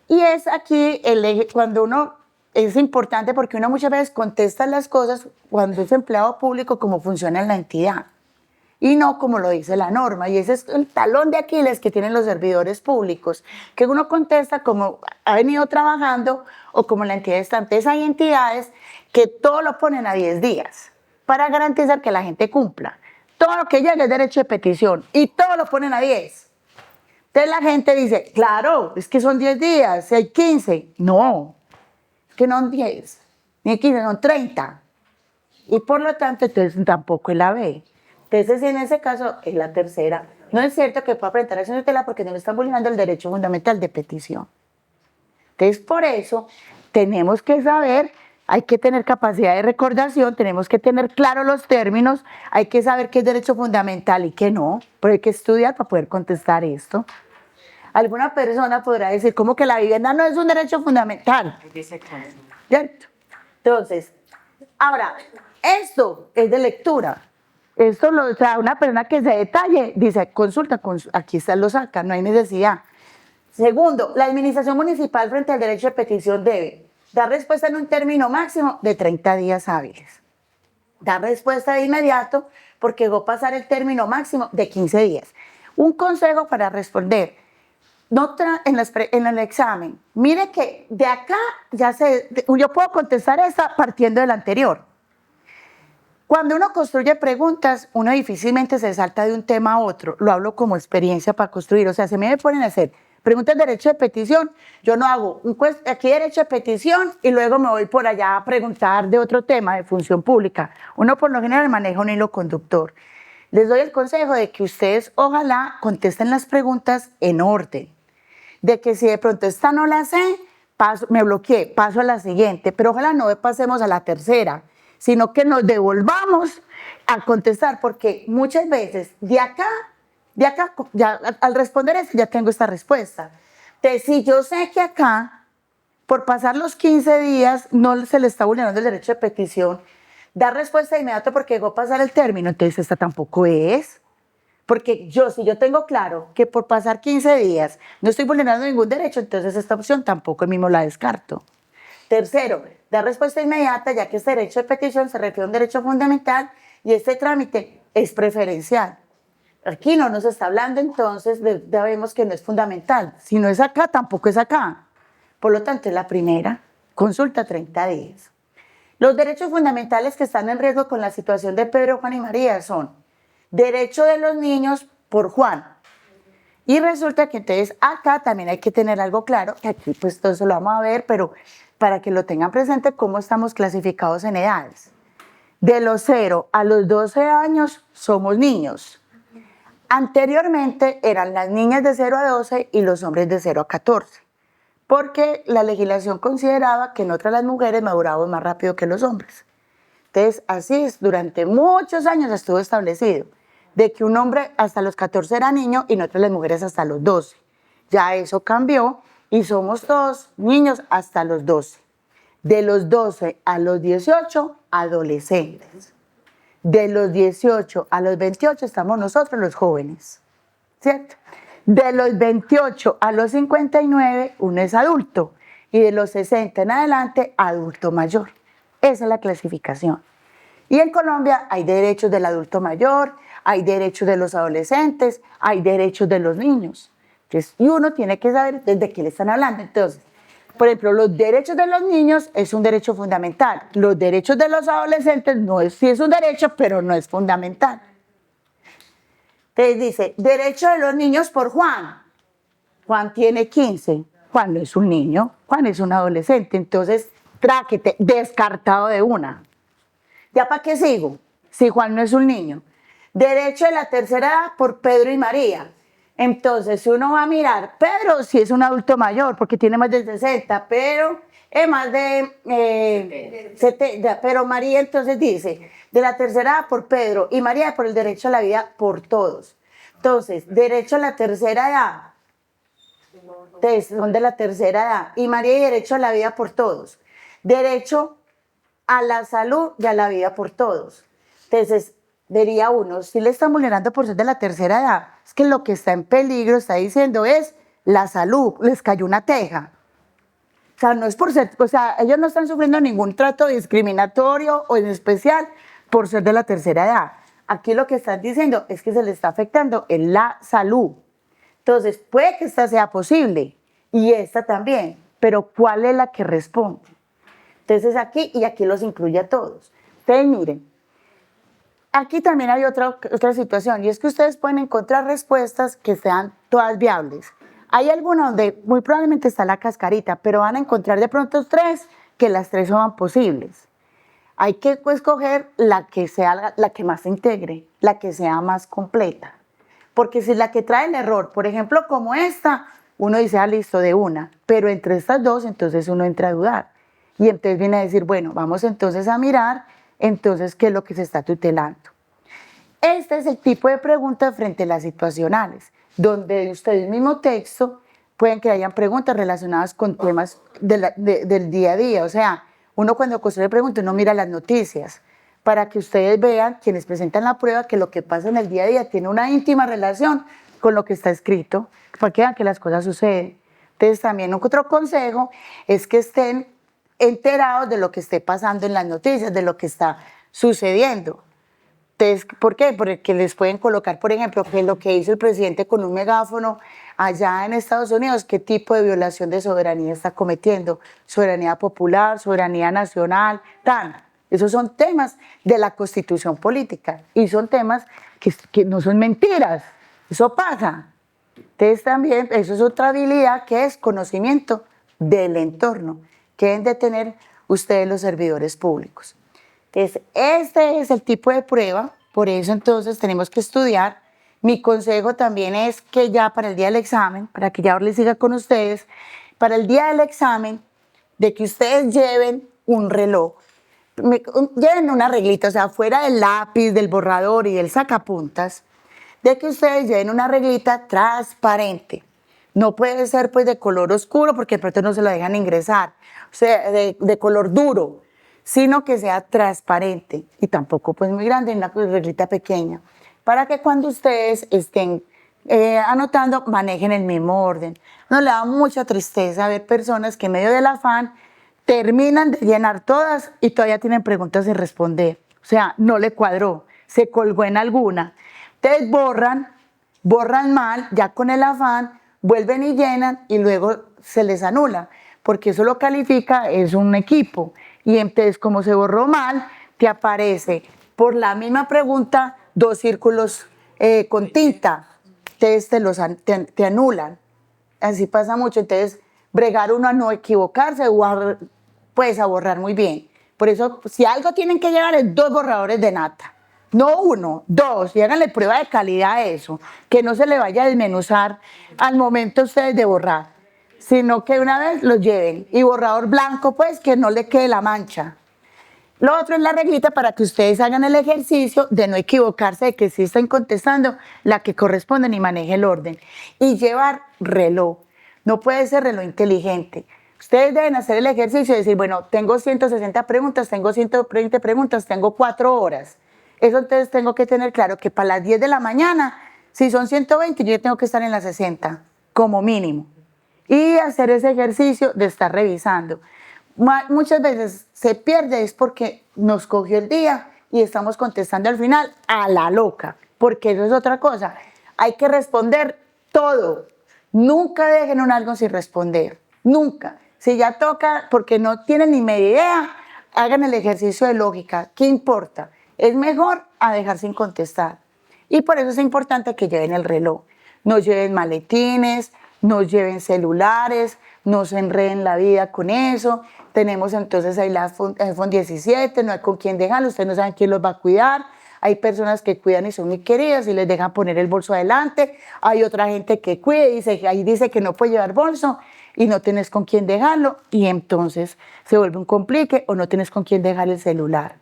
Y es aquí el eje, cuando uno, es importante porque uno muchas veces contesta las cosas cuando es empleado público como funciona en la entidad y no como lo dice la norma. Y ese es el talón de Aquiles que tienen los servidores públicos, que uno contesta como ha venido trabajando o como la entidad está. Entonces hay entidades que todo lo ponen a 10 días para garantizar que la gente cumpla. Todo lo que llegue es derecho de petición y todo lo ponen a 10. Entonces la gente dice, claro, es que son 10 días, si hay 15. No, es que no son 10, ni 15, son 30. Y por lo tanto, entonces tampoco es la B. Entonces, en ese caso, es la tercera. No es cierto que pueda presentar acción de tutela porque no le están vulnerando el derecho fundamental de petición. Entonces, por eso, tenemos que saber, hay que tener capacidad de recordación, tenemos que tener claros los términos, hay que saber qué es derecho fundamental y qué no, pero hay que estudiar para poder contestar esto. Alguna persona podrá decir, ¿cómo que la vivienda no es un derecho fundamental? ¿Cierto? Entonces, ahora, esto es de lectura. Esto o sea, una persona que se detalle, dice, consulta, aquí está, lo saca, no hay necesidad. Segundo, la administración municipal frente al derecho de petición debe dar respuesta en un término máximo de 30 días hábiles. Dar respuesta de inmediato porque va a pasar el término máximo de 15 días. Un consejo para responder. En el examen, mire que de acá yo puedo contestar esta partiendo del anterior. Cuando uno construye preguntas, uno difícilmente se salta de un tema a otro. Lo hablo como experiencia para construir. O sea, si me ponen a hacer preguntas de derecho de petición, yo no hago aquí derecho de petición y luego me voy por allá a preguntar de otro tema de función pública. Uno por lo general maneja un hilo conductor. Les doy el consejo de que ustedes ojalá contesten las preguntas en orden. De que si de pronto esta no la sé, me bloqueé, paso a la siguiente, pero ojalá no pasemos a la tercera, sino que nos devolvamos a contestar, porque muchas veces de acá, ya, al responder eso ya tengo esta respuesta. Entonces, si yo sé que acá por pasar los 15 días no se le está vulnerando el derecho de petición, dar respuesta de inmediato porque llegó a pasar el término, entonces esta tampoco es. Porque si yo tengo claro que por pasar 15 días no estoy vulnerando ningún derecho, entonces esta opción tampoco mismo la descarto. Tercero, dar respuesta inmediata, ya que este derecho de petición se refiere a un derecho fundamental y este trámite es preferencial. Aquí no nos está hablando entonces, ya vemos que no es fundamental. Si no es acá, tampoco es acá. Por lo tanto, es la primera, consulta 30 días. Los derechos fundamentales que están en riesgo con la situación de Pedro, Juan y María son derecho de los niños por Juan. Y resulta que entonces acá también hay que tener algo claro, que aquí pues todo eso lo vamos a ver, pero para que lo tengan presente cómo estamos clasificados en edades. De los 0 a los 12 años somos niños. Anteriormente eran las niñas de 0 a 12 y los hombres de 0 a 14, porque la legislación consideraba que nosotras las mujeres madurábamos más rápido que los hombres. Entonces, así es, durante muchos años estuvo establecido, de que un hombre hasta los 14 era niño y nosotras las mujeres hasta los 12. Ya eso cambió y somos todos niños hasta los 12. De los 12 a los 18, adolescentes. De los 18 a los 28 estamos nosotros los jóvenes, ¿cierto? De los 28 a los 59 uno es adulto y de los 60 en adelante adulto mayor. Esa es la clasificación. Y en Colombia hay derechos del adulto mayor, hay derechos de los adolescentes, hay derechos de los niños. Entonces, y uno tiene que saber desde qué le están hablando. Entonces, por ejemplo, los derechos de los niños es un derecho fundamental. Los derechos de los adolescentes sí es un derecho, pero no es fundamental. Entonces dice, derecho de los niños por Juan. Juan tiene 15. Juan no es un niño, Juan es un adolescente. Entonces, tráquete, descartado de una. ¿Ya para qué sigo? Si Juan no es un niño. Derecho de la tercera edad por Pedro y María. Entonces, si uno va a mirar, Pedro sí es un adulto mayor porque tiene más de 60, pero es más de 70. Pero María entonces dice, de la tercera edad por Pedro y María por el derecho a la vida por todos. Entonces, derecho a la tercera edad. Entonces, son de la tercera edad. Y María y derecho a la vida por todos. Derecho a la salud y a la vida por todos. Entonces, diría uno, si le están vulnerando por ser de la tercera edad, es que lo que está en peligro, está diciendo, es la salud, les cayó una teja. O sea, no es por ser, o sea, ellos no están sufriendo ningún trato discriminatorio o en especial por ser de la tercera edad. Aquí lo que están diciendo es que se le está afectando en la salud. Entonces, puede que esta sea posible y esta también, pero ¿cuál es la que responde? Entonces aquí, y aquí los incluye a todos. Ustedes miren, aquí también hay otra situación, y es que ustedes pueden encontrar respuestas que sean todas viables. Hay algunas donde muy probablemente está la cascarita, pero van a encontrar de pronto 3 que las 3 son posibles. Hay que escoger la que sea la que más se integre, la que sea más completa. Porque si la que trae el error, por ejemplo, como esta, uno dice, listo, de una, pero entre estas dos, entonces uno entra a dudar. Y entonces viene a decir, bueno, vamos entonces a mirar, entonces, ¿qué es lo que se está tutelando? Este es el tipo de preguntas frente a las situacionales, donde ustedes el mismo texto pueden que hayan preguntas relacionadas con temas del día a día. O sea, uno cuando construye preguntas, uno mira las noticias, para que ustedes vean, quienes presentan la prueba, que lo que pasa en el día a día tiene una íntima relación con lo que está escrito, para que vean que las cosas suceden. Entonces, también otro consejo es que estén enterados de lo que esté pasando en las noticias, de lo que está sucediendo. Entonces, ¿por qué? Porque les pueden colocar, por ejemplo, que lo que hizo el presidente con un megáfono allá en Estados Unidos, qué tipo de violación de soberanía está cometiendo, soberanía popular, soberanía nacional, tan. Esos son temas de la Constitución política y son temas que no son mentiras, eso pasa. Entonces también, eso es otra habilidad que es conocimiento del entorno, que deben de tener ustedes los servidores públicos. Entonces, este es el tipo de prueba, por eso entonces tenemos que estudiar. Mi consejo también es que ya para el día del examen, para que ya ahora les siga con ustedes, para el día del examen, de que ustedes lleven un reloj, lleven una reglita, o sea, fuera del lápiz, del borrador y del sacapuntas, de que ustedes lleven una reglita transparente. No puede ser pues de color oscuro porque de pronto no se lo dejan ingresar, o sea, de color duro, sino que sea transparente y tampoco pues muy grande, una reglita pequeña, para que cuando ustedes estén anotando manejen el mismo orden. No le da mucha tristeza ver personas que en medio del afán terminan de llenar todas y todavía tienen preguntas sin responder. O sea, no le cuadró, se colgó en alguna. Entonces borran mal, ya con el afán, vuelven y llenan y luego se les anula, porque eso lo califica, es un equipo. Y entonces, como se borró mal, te aparece por la misma pregunta 2 círculos con tinta. Entonces te anulan. Así pasa mucho. Entonces, bregar uno a no equivocarse o pues a borrar muy bien. Por eso, si algo tienen que llevar es 2 borradores de nata. No 1, 2. Y háganle prueba de calidad a eso. Que no se le vaya a desmenuzar al momento ustedes de borrar, sino que una vez los lleven. Y borrador blanco, pues, que no le quede la mancha. Lo otro es la reglita para que ustedes hagan el ejercicio de no equivocarse, de que sí estén contestando la que corresponde y maneje el orden. Y llevar reloj. No puede ser reloj inteligente. Ustedes deben hacer el ejercicio y decir, bueno, tengo 160 preguntas, tengo 120 preguntas, tengo 4 horas. Eso entonces tengo que tener claro que para las 10 de la mañana, si son 120, yo tengo que estar en las 60, como mínimo. Y hacer ese ejercicio de estar revisando. Muchas veces se pierde es porque nos cogió el día y estamos contestando al final a la loca, porque eso es otra cosa. Hay que responder todo. Nunca dejen un algo sin responder, nunca. Si ya toca, porque no tienen ni media idea, hagan el ejercicio de lógica. ¿Qué importa? Es mejor a dejar sin contestar. Y por eso es importante que lleven el reloj. No lleven maletines, no lleven celulares, no se enreden la vida con eso. Tenemos entonces ahí la iPhone 17, no hay con quién dejarlo, ustedes no saben quién los va a cuidar. Hay personas que cuidan y son muy queridas y les dejan poner el bolso adelante. Hay otra gente que cuida y ahí dice que no puede llevar bolso y no tienes con quién dejarlo y entonces se vuelve un complique o no tienes con quién dejar el celular.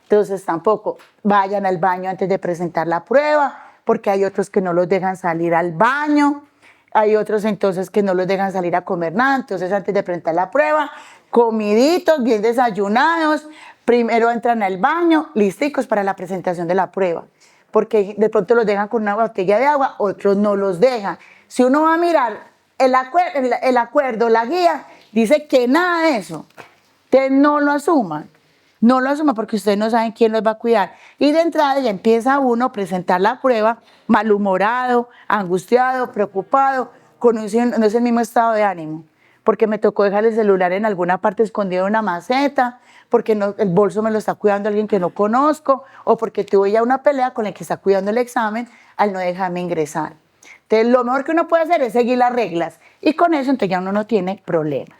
Entonces tampoco vayan al baño antes de presentar la prueba, porque hay otros que no los dejan salir al baño, hay otros entonces que no los dejan salir a comer nada. Entonces antes de presentar la prueba, comiditos, bien desayunados, primero entran al baño, listicos para la presentación de la prueba, porque de pronto los dejan con una botella de agua, otros no los dejan. Si uno va a mirar el acuerdo, la guía, dice que nada de eso, ustedes no lo asuman. No lo asuma porque ustedes no saben quién los va a cuidar. Y de entrada ya empieza uno a presentar la prueba malhumorado, angustiado, preocupado, no es el mismo estado de ánimo. Porque me tocó dejar el celular en alguna parte escondido en una maceta, porque el bolso me lo está cuidando alguien que no conozco, o porque tuve ya una pelea con el que está cuidando el examen al no dejarme ingresar. Entonces, lo mejor que uno puede hacer es seguir las reglas. Y con eso entonces ya uno no tiene problemas.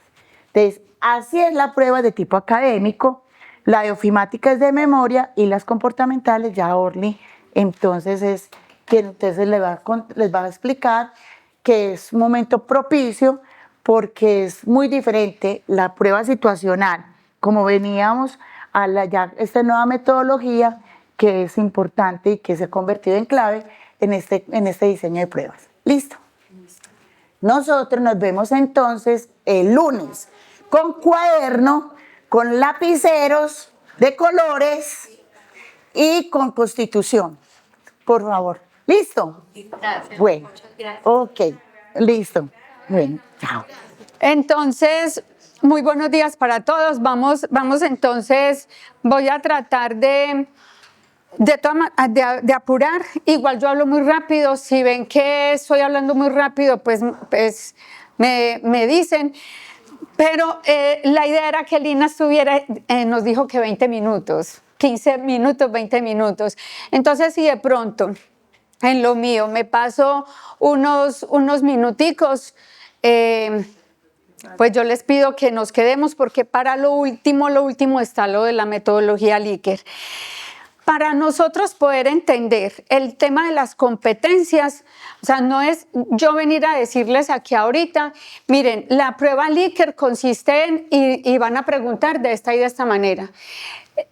Entonces, así es la prueba de tipo académico. La de ofimática es de memoria y las comportamentales ya Orly, entonces es quien entonces les va a explicar que es un momento propicio porque es muy diferente la prueba situacional, como veníamos a esta nueva metodología que es importante y que se ha convertido en clave en este diseño de pruebas. ¿Listo? Nosotros nos vemos entonces el lunes con cuaderno, con lapiceros de colores y con constitución, por favor. ¿Listo? Gracias. Bueno, Muchas gracias. ok, listo. Bueno, chao. Entonces, muy buenos días para todos. Vamos entonces, voy a tratar de apurar. Igual yo hablo muy rápido. Si ven que estoy hablando muy rápido, pues me dicen. Pero la idea era que Lina nos dijo que 20 minutos, 15 minutos, 20 minutos. Entonces, si de pronto en lo mío me paso unos minuticos, pues yo les pido que nos quedemos porque para lo último está lo de la metodología Likert. Para nosotros poder entender el tema de las competencias, o sea, no es yo venir a decirles aquí ahorita, miren, la prueba Likert consiste en, y van a preguntar de esta y de esta manera.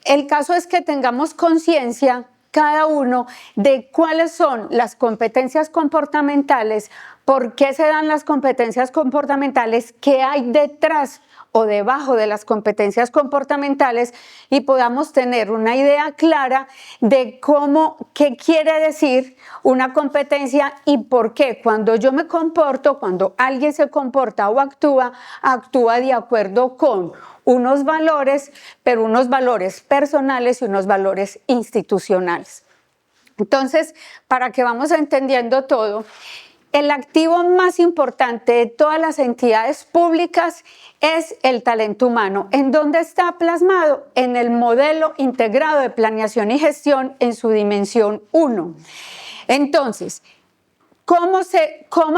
El caso es que tengamos conciencia cada uno de cuáles son las competencias comportamentales ¿Por qué se dan las competencias comportamentales? ¿Qué hay detrás o debajo de las competencias comportamentales? Y podamos tener una idea clara de qué quiere decir una competencia y por qué cuando yo me comporto, cuando alguien se comporta o actúa de acuerdo con unos valores, pero unos valores personales y unos valores institucionales. Entonces, para que vamos entendiendo todo, el activo más importante de todas las entidades públicas es el talento humano. ¿En dónde está plasmado? En el modelo integrado de planeación y gestión en su dimensión 1. Entonces, ¿cómo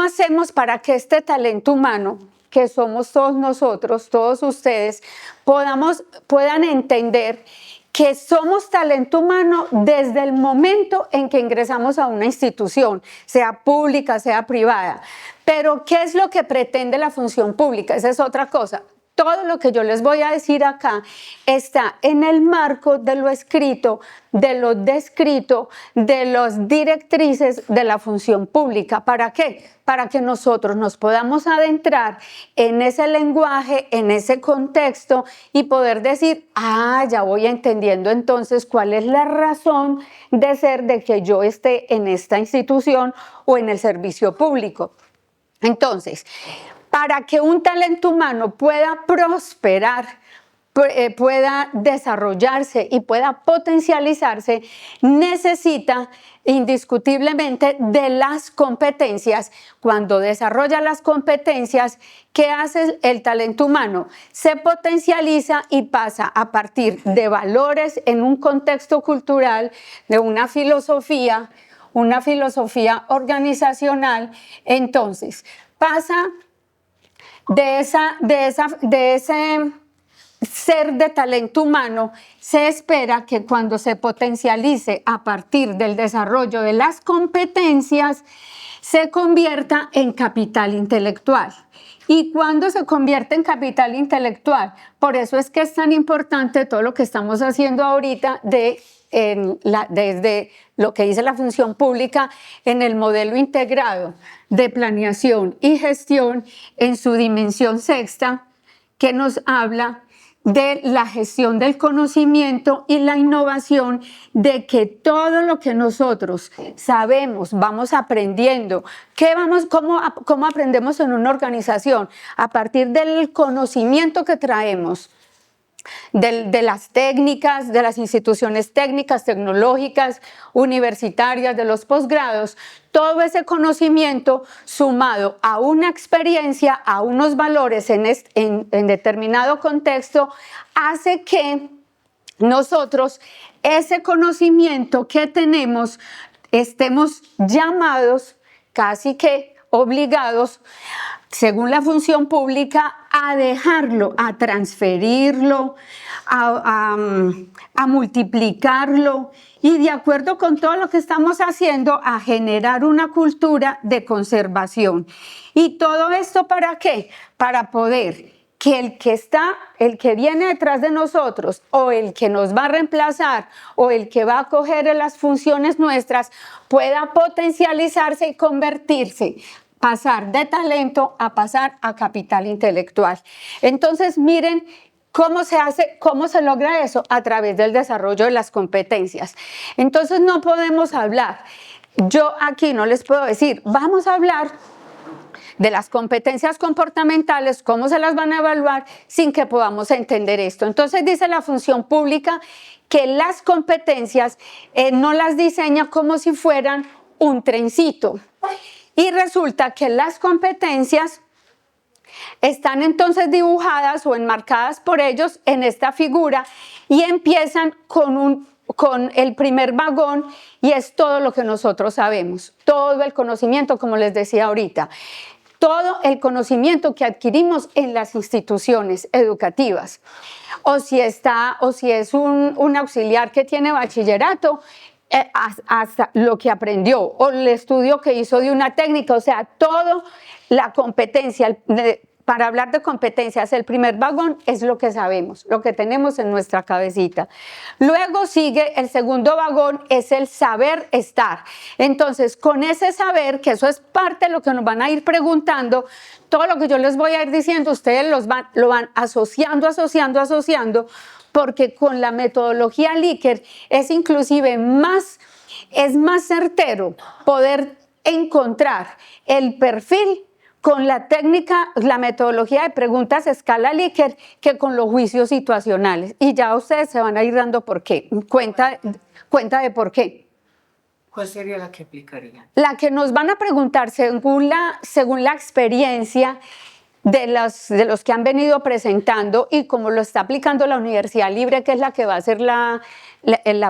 hacemos para que este talento humano, que somos todos nosotros, todos ustedes, puedan entender que somos talento humano desde el momento en que ingresamos a una institución, sea pública, sea privada? Pero, ¿qué es lo que pretende la función pública? Esa es otra cosa. Todo lo que yo les voy a decir acá está en el marco de lo escrito, de lo descrito, de las directrices de la función pública. ¿Para qué? Para que nosotros nos podamos adentrar en ese lenguaje, en ese contexto y poder decir, ya voy entendiendo entonces cuál es la razón de ser de que yo esté en esta institución o en el servicio público. Entonces, para que un talento humano pueda prosperar, pueda desarrollarse y pueda potencializarse, necesita indiscutiblemente de las competencias. Cuando desarrolla las competencias, ¿qué hace el talento humano? Se potencializa y pasa a partir de valores en un contexto cultural, de una filosofía organizacional. Entonces, pasa de ese ser de talento humano, se espera que cuando se potencialice a partir del desarrollo de las competencias, se convierta en capital intelectual. ¿Y cuándo se convierte en capital intelectual? Por eso es que es tan importante todo lo que estamos haciendo ahorita desde lo que dice la función pública en el modelo integrado de planeación y gestión en su dimensión sexta, que nos habla de la gestión del conocimiento y la innovación, de que todo lo que nosotros sabemos, vamos aprendiendo. ¿Cómo aprendemos en una organización? A partir del conocimiento que traemos de las técnicas, de las instituciones técnicas, tecnológicas, universitarias, de los posgrados. Todo ese conocimiento sumado a una experiencia, a unos valores en determinado contexto, hace que nosotros ese conocimiento que tenemos estemos llamados, casi que obligados, según la función pública, a dejarlo, a transferirlo, a multiplicarlo y, de acuerdo con todo lo que estamos haciendo, a generar una cultura de conservación. ¿Y todo esto para qué? Para poder que el que viene detrás de nosotros, o el que nos va a reemplazar, o el que va a coger las funciones nuestras, pueda potencializarse y convertirse, pasar de talento a pasar a capital intelectual. Entonces, miren cómo se logra eso a través del desarrollo de las competencias. Entonces, no podemos hablar. Yo aquí no les puedo decir, vamos a hablar de las competencias comportamentales, cómo se las van a evaluar, sin que podamos entender esto. Entonces, dice la función pública que las competencias no las diseña como si fueran un trencito. Y resulta que las competencias están entonces dibujadas o enmarcadas por ellos en esta figura y empiezan con el primer vagón, y es todo lo que nosotros sabemos, todo el conocimiento, como les decía ahorita, todo el conocimiento que adquirimos en las instituciones educativas. O si es un auxiliar que tiene bachillerato, hasta lo que aprendió o el estudio que hizo de una técnica, o sea, toda la competencia para hablar de competencias, el primer vagón es lo que sabemos, lo que tenemos en nuestra cabecita. Luego sigue el segundo vagón, es el saber estar. Entonces, con ese saber, que eso es parte de lo que nos van a ir preguntando, todo lo que yo les voy a ir diciendo, ustedes lo van asociando, porque con la metodología Likert es inclusive más certero poder encontrar el perfil con la técnica, la metodología de preguntas escala Likert que con los juicios situacionales. Y ya ustedes se van a ir dando por qué, cuenta de por qué. ¿Cuál sería la que aplicaría? La que nos van a preguntar según la experiencia de los que han venido presentando y como lo está aplicando la Universidad Libre, que es la que va a hacer la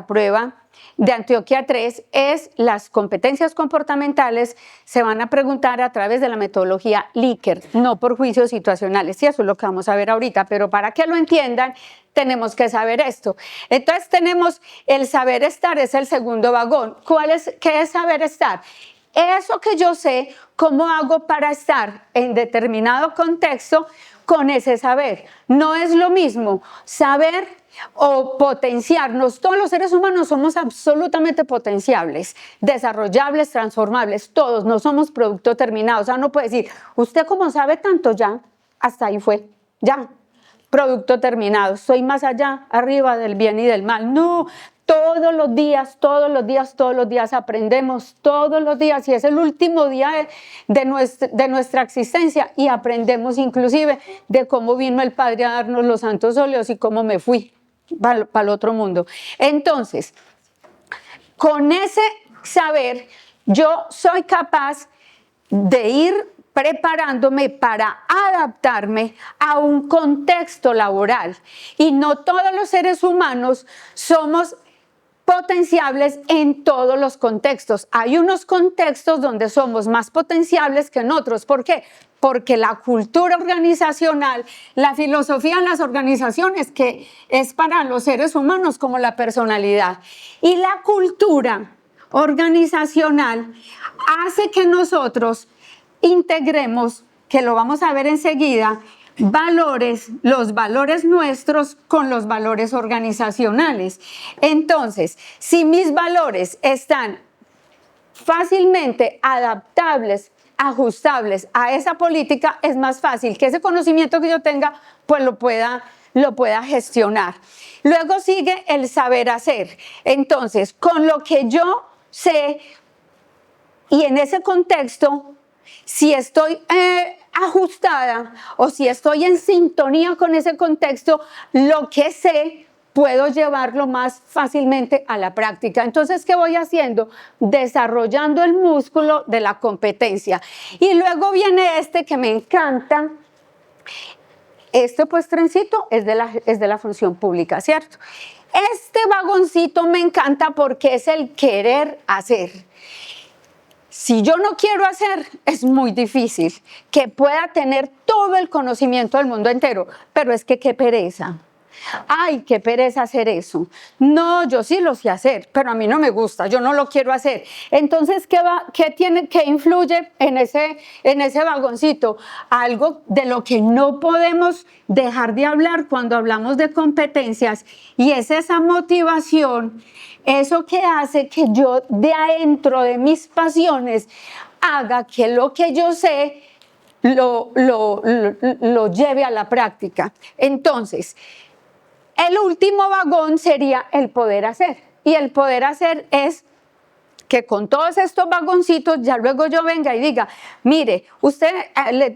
prueba de Antioquia 3, es las competencias comportamentales se van a preguntar a través de la metodología Likert, no por juicios situacionales, y eso es lo que vamos a ver ahorita, pero para que lo entiendan tenemos que saber esto. Entonces tenemos el saber estar, es el segundo vagón. ¿Qué es saber estar? Eso que yo sé, ¿cómo hago para estar en determinado contexto con ese saber? No es lo mismo saber o potenciarnos. Todos los seres humanos somos absolutamente potenciables, desarrollables, transformables, todos, no somos producto terminado. O sea, no puede decir, usted como sabe tanto ya, hasta ahí fue, ya, producto terminado, estoy más allá, arriba del bien y del mal. No, todos los días aprendemos, todos los días, y es el último día de nuestra existencia, y aprendemos inclusive de cómo vino el Padre a darnos los santos óleos y cómo me fui para el otro mundo. Entonces, con ese saber, yo soy capaz de ir preparándome para adaptarme a un contexto laboral. Y no todos los seres humanos somos potenciables en todos los contextos. Hay unos contextos donde somos más potenciables que en otros. ¿Por qué? Porque la cultura organizacional, la filosofía en las organizaciones, que es para los seres humanos como la personalidad, y la cultura organizacional hace que nosotros integremos, que lo vamos a ver enseguida, los valores nuestros con los valores organizacionales. Entonces, si mis valores están fácilmente adaptables, ajustables a esa política, es más fácil que ese conocimiento que yo tenga, pues lo pueda gestionar. Luego sigue el saber hacer. Entonces, con lo que yo sé y en ese contexto, si estoy ajustada o si estoy en sintonía con ese contexto, lo que sé puedo llevarlo más fácilmente a la práctica. Entonces, ¿qué voy haciendo? Desarrollando el músculo de la competencia. Y luego viene este que me encanta. Este pues trencito es de la función pública, ¿cierto? Este vagoncito me encanta porque es el querer hacer. Si yo no quiero hacer, es muy difícil que pueda tener todo el conocimiento del mundo entero, pero es que qué pereza. Ay, qué pereza hacer eso. No, yo sí lo sé hacer, pero a mí no me gusta, yo no lo quiero hacer. Entonces, ¿qué influye en ese vagoncito? Algo de lo que no podemos dejar de hablar cuando hablamos de competencias, y es esa motivación, eso que hace que yo de adentro de mis pasiones haga que lo que yo sé lo lleve a la práctica. Entonces, el último vagón sería el poder hacer. Y el poder hacer es que con todos estos vagoncitos ya luego yo venga y diga, mire, usted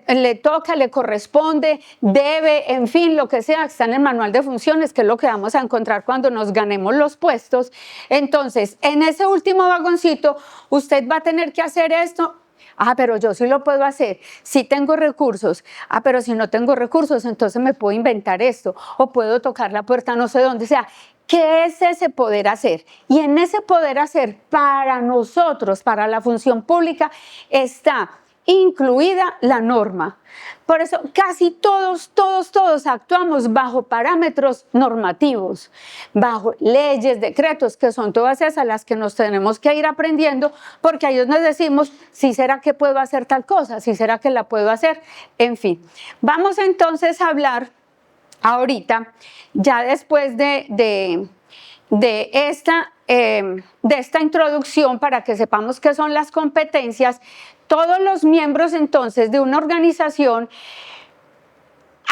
le toca, le corresponde, debe, en fin, lo que sea, está en el manual de funciones, que es lo que vamos a encontrar cuando nos ganemos los puestos. Entonces, en ese último vagoncito, usted va a tener que hacer esto. Ah, pero yo sí lo puedo hacer, sí tengo recursos. Ah, pero si no tengo recursos, entonces me puedo inventar esto, o puedo tocar la puerta no sé dónde. O sea, ¿qué es ese poder hacer? Y en ese poder hacer, para nosotros, para la función pública, está incluida la norma. Por eso casi todos actuamos bajo parámetros normativos, bajo leyes, decretos, que son todas esas las que nos tenemos que ir aprendiendo, porque a ellos nos decimos, si será que puedo hacer tal cosa, si será que la puedo hacer, en fin. Vamos entonces a hablar ahorita, ya después de esta introducción, para que sepamos qué son las competencias. Todos los miembros entonces de una organización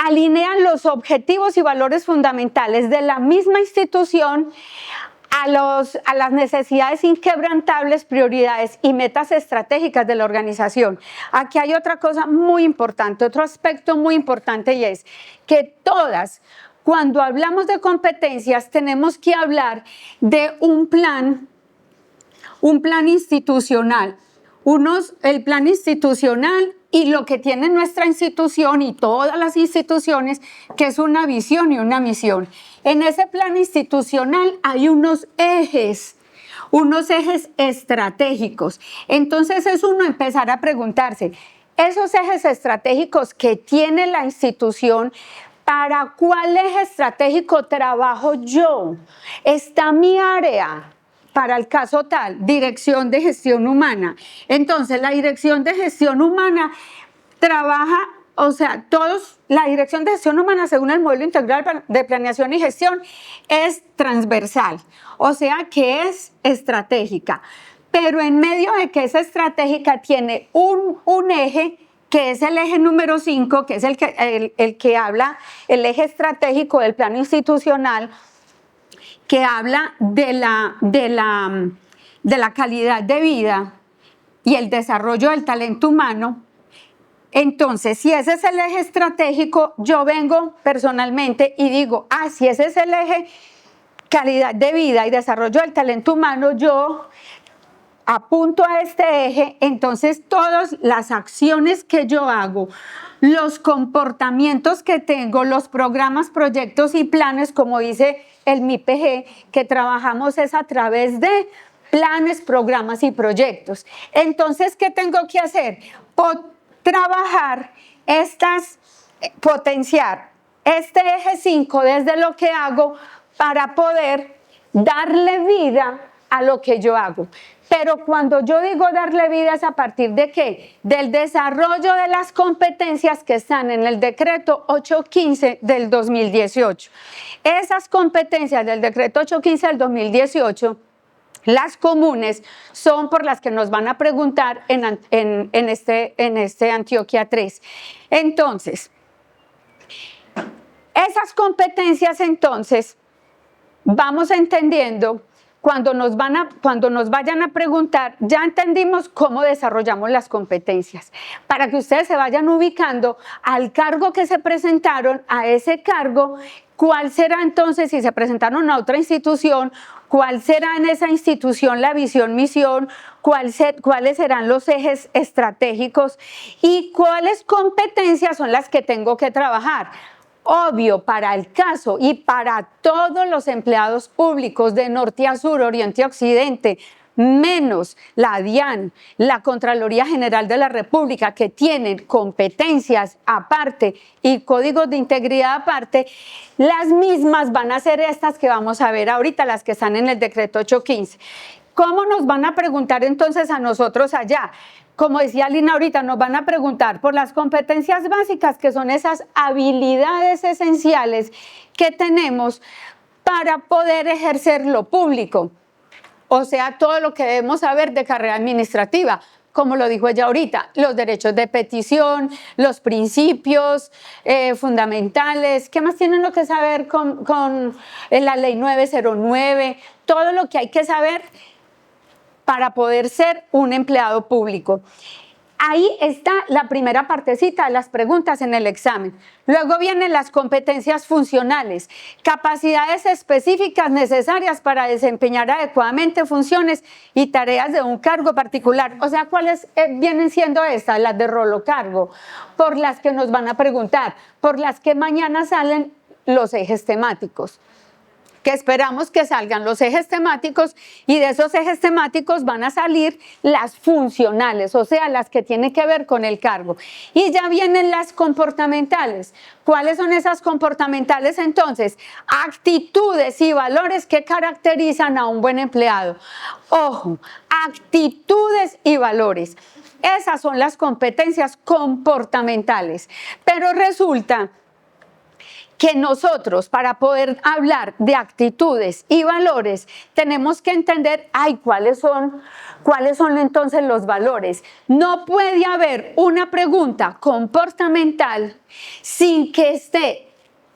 alinean los objetivos y valores fundamentales de la misma institución a las necesidades inquebrantables, prioridades y metas estratégicas de la organización. Aquí hay otra cosa muy importante, otro aspecto muy importante, y es que cuando hablamos de competencias, tenemos que hablar de un plan institucional. El plan institucional y lo que tiene nuestra institución y todas las instituciones, que es una visión y una misión. En ese plan institucional hay unos ejes estratégicos. Entonces es uno empezar a preguntarse, esos ejes estratégicos que tiene la institución, ¿para cuál eje estratégico trabajo yo? ¿Está mi área? Para el caso tal, dirección de gestión humana. Entonces, la dirección de gestión humana trabaja, la dirección de gestión humana, según el modelo integral de planeación y gestión, es transversal, o sea que es estratégica. Pero en medio de que es estratégica, tiene un eje, que es el eje número 5, que es el que habla, el eje estratégico del plano institucional, que habla de la calidad de vida y el desarrollo del talento humano. Entonces, si ese es el eje estratégico, yo vengo personalmente y digo, si ese es el eje calidad de vida y desarrollo del talento humano, yo apunto a este eje. Entonces todas las acciones que yo hago, los comportamientos que tengo, los programas, proyectos y planes, como dice el MIPG, que trabajamos es a través de planes, programas y proyectos. Entonces, ¿qué tengo que hacer? Potenciar este eje 5 desde lo que hago para poder darle vida a lo que yo hago. Pero cuando yo digo darle vida, ¿es a partir de qué? Del desarrollo de las competencias que están en el decreto 815 del 2018. Esas competencias del decreto 815 del 2018, las comunes, son por las que nos van a preguntar en este Antioquia 3. Entonces, esas competencias, entonces, vamos entendiendo. Cuando nos vayan a preguntar, ya entendimos cómo desarrollamos las competencias. Para que ustedes se vayan ubicando al cargo que se presentaron, a ese cargo, ¿cuál será entonces, si se presentaron a otra institución, cuál será en esa institución la visión, misión, cuáles serán los ejes estratégicos y cuáles competencias son las que tengo que trabajar? Obvio, para el caso y para todos los empleados públicos de norte a sur, oriente a occidente, menos la DIAN, la Contraloría General de la República, que tienen competencias aparte y códigos de integridad aparte, las mismas van a ser estas que vamos a ver ahorita, las que están en el decreto 815. ¿Cómo nos van a preguntar entonces a nosotros allá? Como decía Lina ahorita, nos van a preguntar por las competencias básicas, que son esas habilidades esenciales que tenemos para poder ejercer lo público. O sea, todo lo que debemos saber de carrera administrativa, como lo dijo ella ahorita, los derechos de petición, los principios fundamentales. ¿Qué más tienen que saber con la ley 909? Todo lo que hay que saber para poder ser un empleado público. Ahí está la primera partecita de las preguntas en el examen. Luego vienen las competencias funcionales, capacidades específicas necesarias para desempeñar adecuadamente funciones y tareas de un cargo particular. O sea, ¿cuáles vienen siendo estas? Las de rol o cargo, por las que nos van a preguntar, por las que mañana salen los ejes temáticos. que esperamos que salgan los ejes temáticos, y de esos ejes temáticos van a salir las funcionales, o sea, las que tienen que ver con el cargo. Y ya vienen las comportamentales. ¿Cuáles son esas comportamentales entonces? Actitudes y valores que caracterizan a un buen empleado. Ojo, actitudes y valores. Esas son las competencias comportamentales. Pero resulta que nosotros, para poder hablar de actitudes y valores, tenemos que entender, ¿cuáles son entonces los valores? No puede haber una pregunta comportamental sin que esté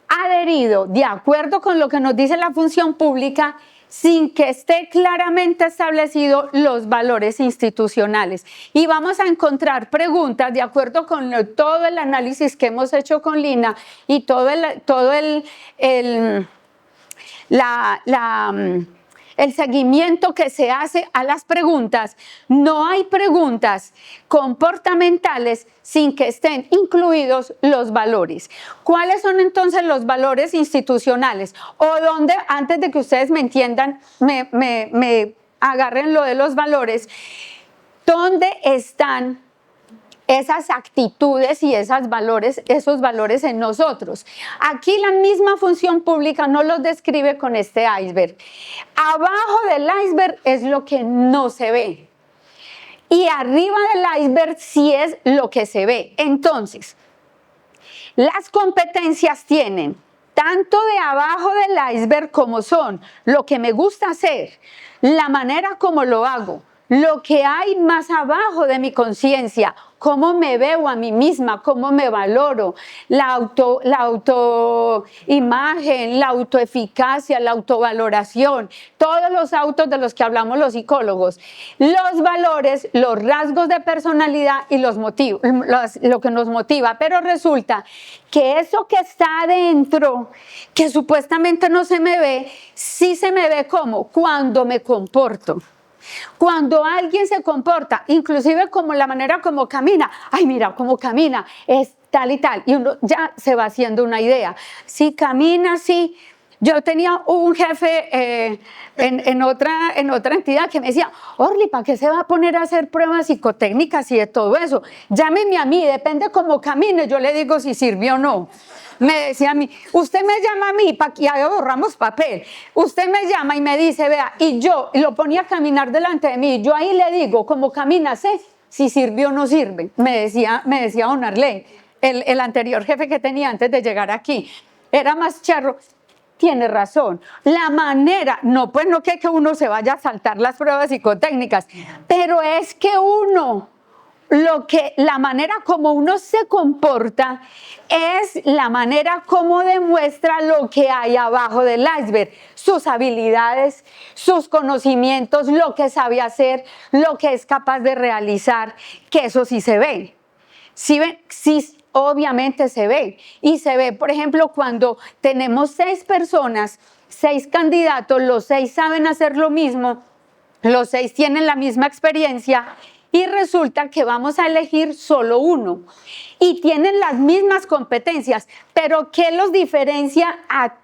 adherido, de acuerdo con lo que nos dice la función pública, sin que esté claramente establecido los valores institucionales. Y vamos a encontrar preguntas de acuerdo con todo el análisis que hemos hecho con Lina y todo el seguimiento que se hace a las preguntas. No hay preguntas comportamentales sin que estén incluidos los valores. ¿Cuáles son entonces los valores institucionales? O donde, antes de que ustedes me entiendan, me agarren lo de los valores, ¿dónde están esas actitudes y esos valores en nosotros? Aquí la misma función pública nos los describe con este iceberg. Abajo del iceberg es lo que no se ve. Y arriba del iceberg sí es lo que se ve. Entonces, las competencias tienen tanto de abajo del iceberg como son lo que me gusta hacer, la manera como lo hago, lo que hay más abajo de mi conciencia, cómo me veo a mí misma, cómo me valoro, la autoimagen, la autoeficacia, la autovaloración, todos los autos de los que hablamos los psicólogos, los valores, los rasgos de personalidad y los motivos, lo que nos motiva. Pero resulta que eso que está adentro, que supuestamente no se me ve, sí se me ve como cuando me comporto. Cuando alguien se comporta, inclusive como la manera como camina, mira cómo camina, es tal y tal, y uno ya se va haciendo una idea. Si camina así, yo tenía un jefe en otra entidad que me decía, Orly, ¿para qué se va a poner a hacer pruebas psicotécnicas y de todo eso? Llámeme a mí, depende cómo camine, yo le digo si sirvió o no. Me decía a mí, usted me llama a mí, para que ya borramos papel, usted me llama y me dice, vea, y yo lo ponía a caminar delante de mí, yo ahí le digo, como camina, sé si sirve o no sirve, me decía don Arley, el anterior jefe que tenía antes de llegar aquí, era más charro. Tiene razón, la manera, no que uno se vaya a saltar las pruebas psicotécnicas, pero es que la manera como uno se comporta es la manera como demuestra lo que hay abajo del iceberg, sus habilidades, sus conocimientos, lo que sabe hacer, lo que es capaz de realizar, que eso sí se ve. ¿Sí ven? Sí, obviamente se ve. Y se ve, por ejemplo, cuando tenemos 6 personas, 6 candidatos, los 6 saben hacer lo mismo, los 6 tienen la misma experiencia, y resulta que vamos a elegir solo uno y tienen las mismas competencias, pero ¿qué los diferencia a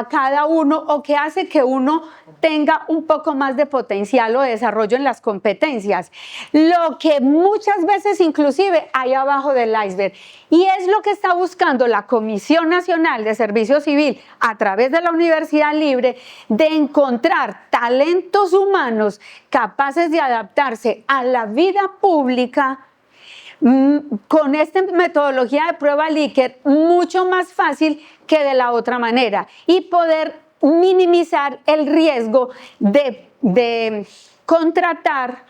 cada uno o qué hace que uno tenga un poco más de potencial o desarrollo en las competencias? Lo que muchas veces inclusive hay abajo del iceberg, y es lo que está buscando la Comisión Nacional de Servicio Civil a través de la Universidad Libre, de encontrar talentos humanos capaces de adaptarse a la vida pública con esta metodología de prueba Likert mucho más fácil que de la otra manera, y poder minimizar el riesgo de contratar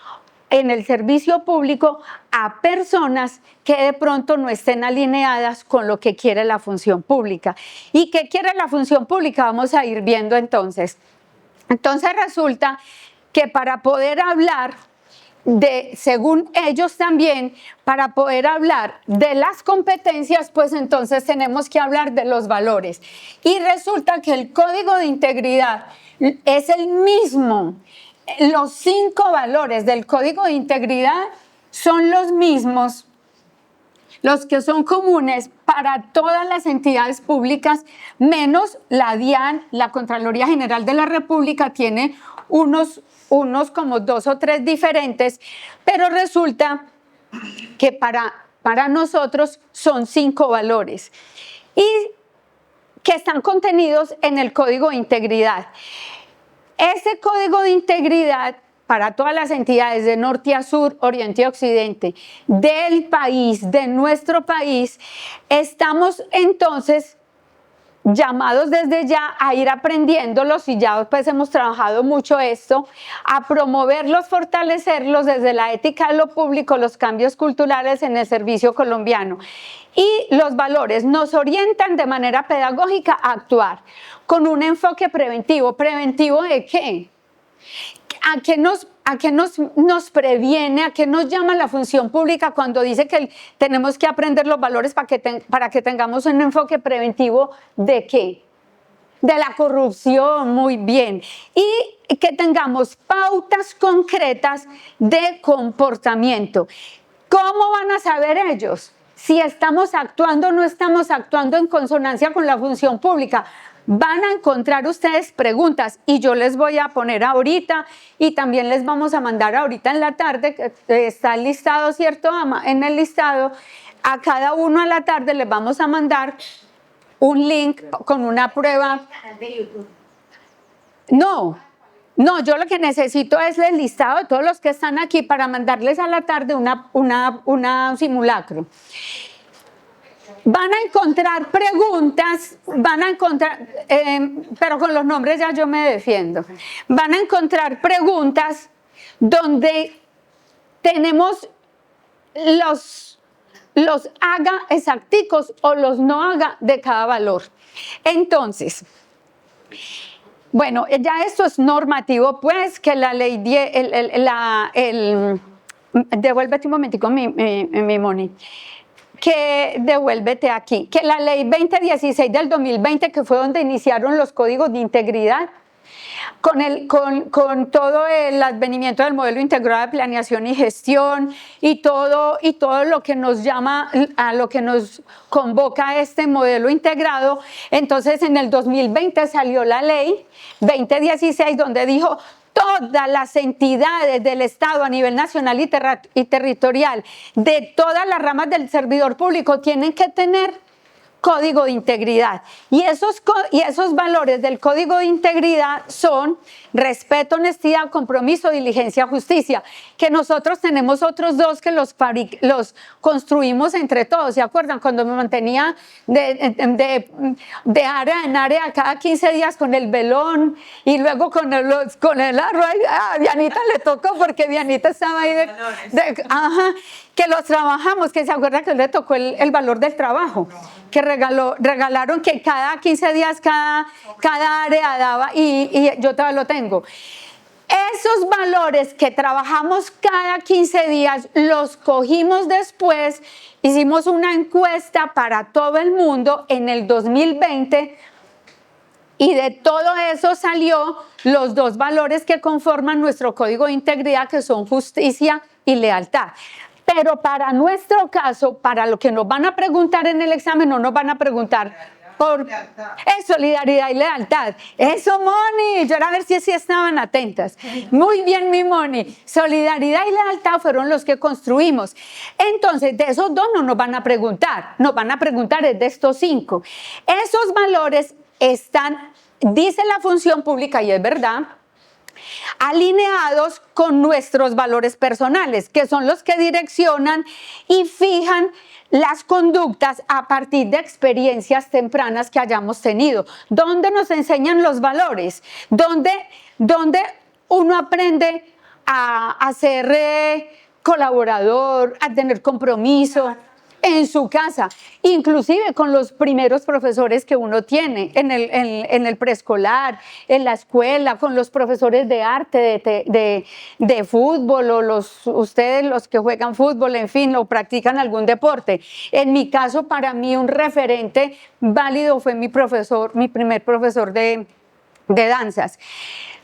en el servicio público a personas que de pronto no estén alineadas con lo que quiere la función pública. ¿Y qué quiere la función pública? Vamos a ir viendo entonces. Entonces resulta que para poder hablar según ellos también, para poder hablar de las competencias, pues entonces tenemos que hablar de los valores. Y resulta que el Código de Integridad es el mismo. Los 5 valores del Código de Integridad son los mismos los que son comunes para todas las entidades públicas, menos la DIAN, la Contraloría General de la República, tiene unos como 2 o 3 diferentes, pero resulta que para nosotros son 5 valores y que están contenidos en el Código de Integridad. Ese Código de Integridad para todas las entidades de norte a sur, oriente y occidente del país, de nuestro país, estamos entonces llamados desde ya a ir aprendiéndolos, y ya pues hemos trabajado mucho esto, a promoverlos, fortalecerlos desde la ética de lo público, los cambios culturales en el servicio colombiano. Y los valores nos orientan de manera pedagógica a actuar con un enfoque preventivo. ¿Preventivo de qué? ¿A qué nos previene, a qué nos llama la función pública cuando dice que tenemos que aprender los valores para que tengamos un enfoque preventivo de qué? De la corrupción, muy bien. Y que tengamos pautas concretas de comportamiento. ¿Cómo van a saber ellos si estamos actuando o no estamos actuando en consonancia con la función pública? Van a encontrar ustedes preguntas y yo les voy a poner ahorita, y también les vamos a mandar ahorita en la tarde, que está el listado, ¿cierto, Ama? En el listado, a cada uno a la tarde les vamos a mandar un link con una prueba. No, yo lo que necesito es el listado de todos los que están aquí para mandarles a la tarde un simulacro. Van a encontrar preguntas, pero con los nombres ya yo me defiendo. Van a encontrar preguntas donde tenemos los haga exacticos o los no haga de cada valor. Entonces, bueno, ya esto es normativo, pues, que la ley, devuélvete un momentico mi Moni. Que devuélvete aquí, que la ley 2016 del 2020, que fue donde iniciaron los códigos de integridad, con todo el advenimiento del modelo integrado de planeación y gestión y todo lo que nos llama, a lo que nos convoca a este modelo integrado. Entonces en el 2020 salió la ley 2016 donde dijo: todas las entidades del Estado a nivel nacional y territorial, de todas las ramas del servidor público, tienen que tener código de integridad. Y esos valores del código de integridad son respeto, honestidad, compromiso, diligencia, justicia, que nosotros tenemos otros 2 que los construimos entre todos. ¿Se acuerdan? Cuando me mantenía de área en área cada 15 días con el velón y luego con el arroz. A Dianita le tocó porque Dianita estaba ahí que los trabajamos, que se acuerda que le tocó el valor del trabajo, que regalaron que cada 15 días cada área daba, y yo todavía lo tengo. Esos valores que trabajamos cada 15 días los cogimos después, hicimos una encuesta para todo el mundo en el 2020 y de todo eso salió los 2 valores que conforman nuestro código de integridad, que son justicia y lealtad. Pero para nuestro caso, para lo que nos van a preguntar en el examen, no nos van a preguntar por solidaridad y lealtad. Eso, Moni, yo era a ver si estaban atentas. Muy bien, mi Moni. Solidaridad y lealtad fueron los que construimos. Entonces, de esos 2 no nos van a preguntar. Nos van a preguntar es de estos 5. Esos valores están, dice la función pública, y es verdad, alineados con nuestros valores personales, que son los que direccionan y fijan las conductas a partir de experiencias tempranas que hayamos tenido. ¿Dónde nos enseñan los valores? ¿Dónde uno aprende a ser colaborador, a tener compromiso? En su casa, inclusive con los primeros profesores que uno tiene en el preescolar, en la escuela, con los profesores de arte, de fútbol, o ustedes los que juegan fútbol, en fin, o practican algún deporte. En mi caso, para mí un referente válido fue mi primer profesor de danzas.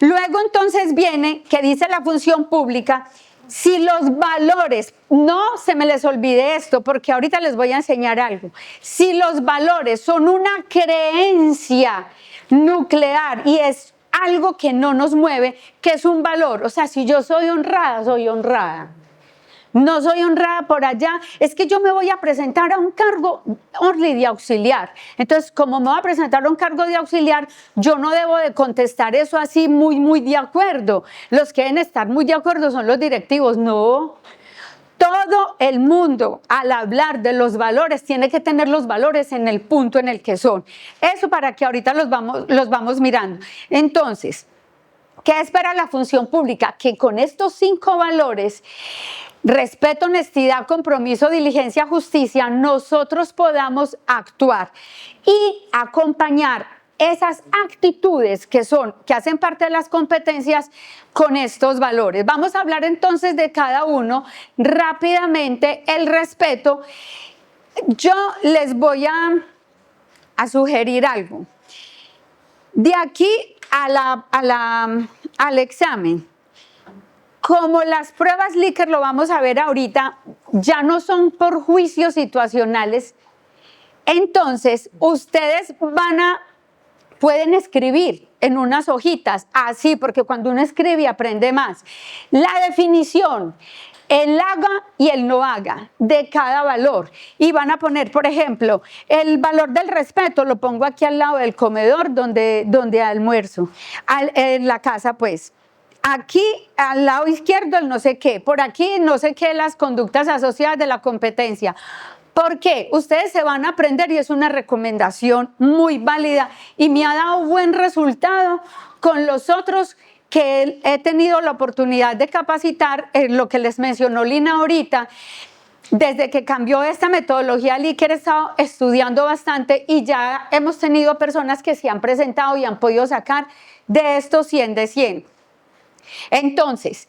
Luego entonces viene que dice la función pública Si los valores, no se me les olvide esto, porque ahorita les voy a enseñar algo. Si los valores son una creencia nuclear y es algo que no nos mueve, ¿qué es un valor? O sea, si yo soy honrada, soy honrada. No soy honrada por allá, es que yo me voy a presentar a un cargo, Orly, de auxiliar. Entonces, como me voy a presentar a un cargo de auxiliar, yo no debo de contestar eso así muy de acuerdo. Los que deben estar muy de acuerdo son los directivos. No, todo el mundo al hablar de los valores tiene que tener los valores en el punto en el que son. Eso para que ahorita los vamos mirando. Entonces, ¿qué espera la función pública? Que con estos 5 valores, respeto, honestidad, compromiso, diligencia, justicia, nosotros podamos actuar y acompañar esas actitudes que hacen parte de las competencias con estos valores. Vamos a hablar entonces de cada uno rápidamente. El respeto, yo les voy a sugerir algo. De aquí al examen, como las pruebas Likert, lo vamos a ver ahorita, ya no son por juicios situacionales, entonces ustedes pueden escribir en unas hojitas, así, porque cuando uno escribe aprende más, la definición, el haga y el no haga de cada valor. Y van a poner, por ejemplo, el valor del respeto, lo pongo aquí al lado del comedor donde almuerzo, en la casa pues. Aquí al lado izquierdo el no sé qué, por aquí no sé qué, las conductas asociadas de la competencia. ¿Por qué? Ustedes se van a aprender y es una recomendación muy válida y me ha dado buen resultado con los otros que he tenido la oportunidad de capacitar, lo que les mencionó Lina ahorita. Desde que cambió esta metodología Likert he estado estudiando bastante y ya hemos tenido personas que se han presentado y han podido sacar de estos 100 de 100. Entonces,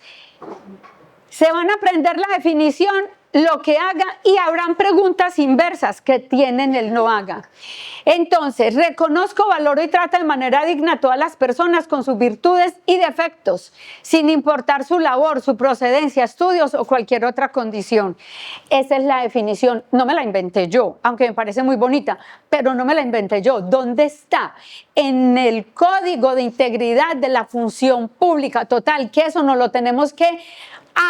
se van a aprender la definición, lo que haga y habrán preguntas inversas que tienen el no haga. Entonces, reconozco, valoro y trato de manera digna a todas las personas con sus virtudes y defectos, sin importar su labor, su procedencia, estudios o cualquier otra condición. Esa es la definición, no me la inventé yo, aunque me parece muy bonita, pero no me la inventé yo. ¿Dónde está? En el Código de Integridad de la Función Pública. Total, que eso no lo tenemos que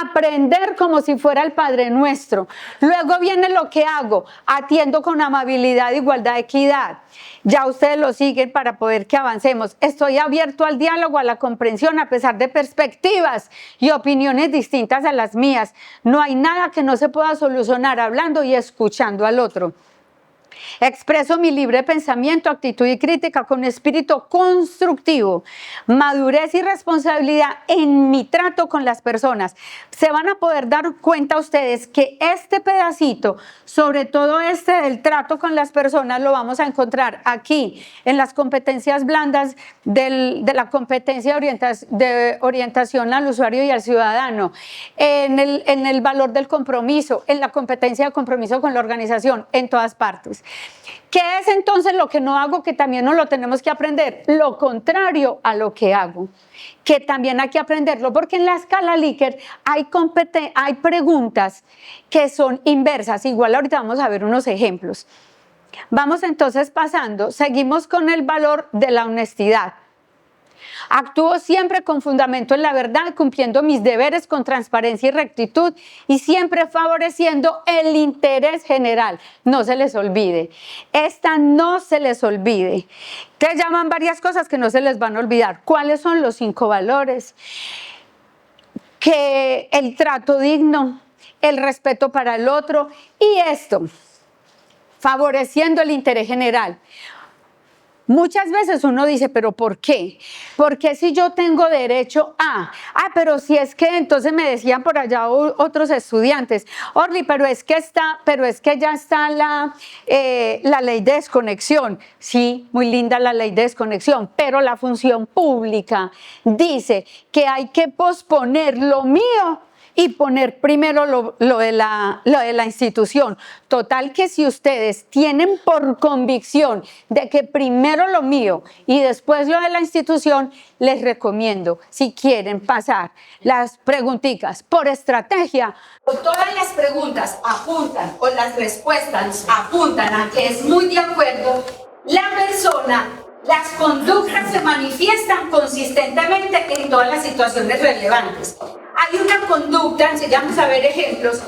aprender como si fuera el Padre Nuestro. Luego viene lo que hago, atiendo con amabilidad, igualdad, equidad. Ya ustedes lo siguen para poder que avancemos. Estoy abierto al diálogo, a la comprensión, a pesar de perspectivas y opiniones distintas a las mías. No hay nada que no se pueda solucionar hablando y escuchando al otro. Expreso mi libre pensamiento, actitud y crítica con espíritu constructivo, madurez y responsabilidad en mi trato con las personas. Se van a poder dar cuenta ustedes que este pedacito, sobre todo este del trato con las personas, lo vamos a encontrar aquí en las competencias blandas de la competencia de orientación al usuario y al ciudadano, en el valor del compromiso, en la competencia de compromiso con la organización, en todas partes. ¿Qué es entonces lo que no hago? Que también nos lo tenemos que aprender. Lo contrario a lo que hago, que también hay que aprenderlo, porque en la escala Likert hay preguntas que son inversas. Igual ahorita vamos a ver unos ejemplos. Vamos entonces pasando, seguimos con el valor de la honestidad. Actúo siempre con fundamento en la verdad, cumpliendo mis deberes con transparencia y rectitud y siempre favoreciendo el interés general. No se les olvide. Esta no se les olvide. Te llaman varias cosas que no se les van a olvidar. ¿Cuáles son los 5 valores? Que el trato digno, el respeto para el otro y esto, favoreciendo el interés general. Muchas veces uno dice, ¿pero por qué? Porque si yo tengo derecho a... pero si es que entonces me decían por allá otros estudiantes, Orly, pero es que ya está la ley de desconexión. Sí, muy linda la ley de desconexión, pero la función pública dice que hay que posponer lo mío y poner primero lo de la institución. Total que si ustedes tienen por convicción de que primero lo mío y después lo de la institución, les recomiendo, si quieren pasar las preguntitas por estrategia, todas las preguntas apuntan o las respuestas apuntan a que es muy de acuerdo, la persona, las conductas se manifiestan consistentemente en todas las situaciones relevantes. Hay una conducta, si vamos a ver ejemplos,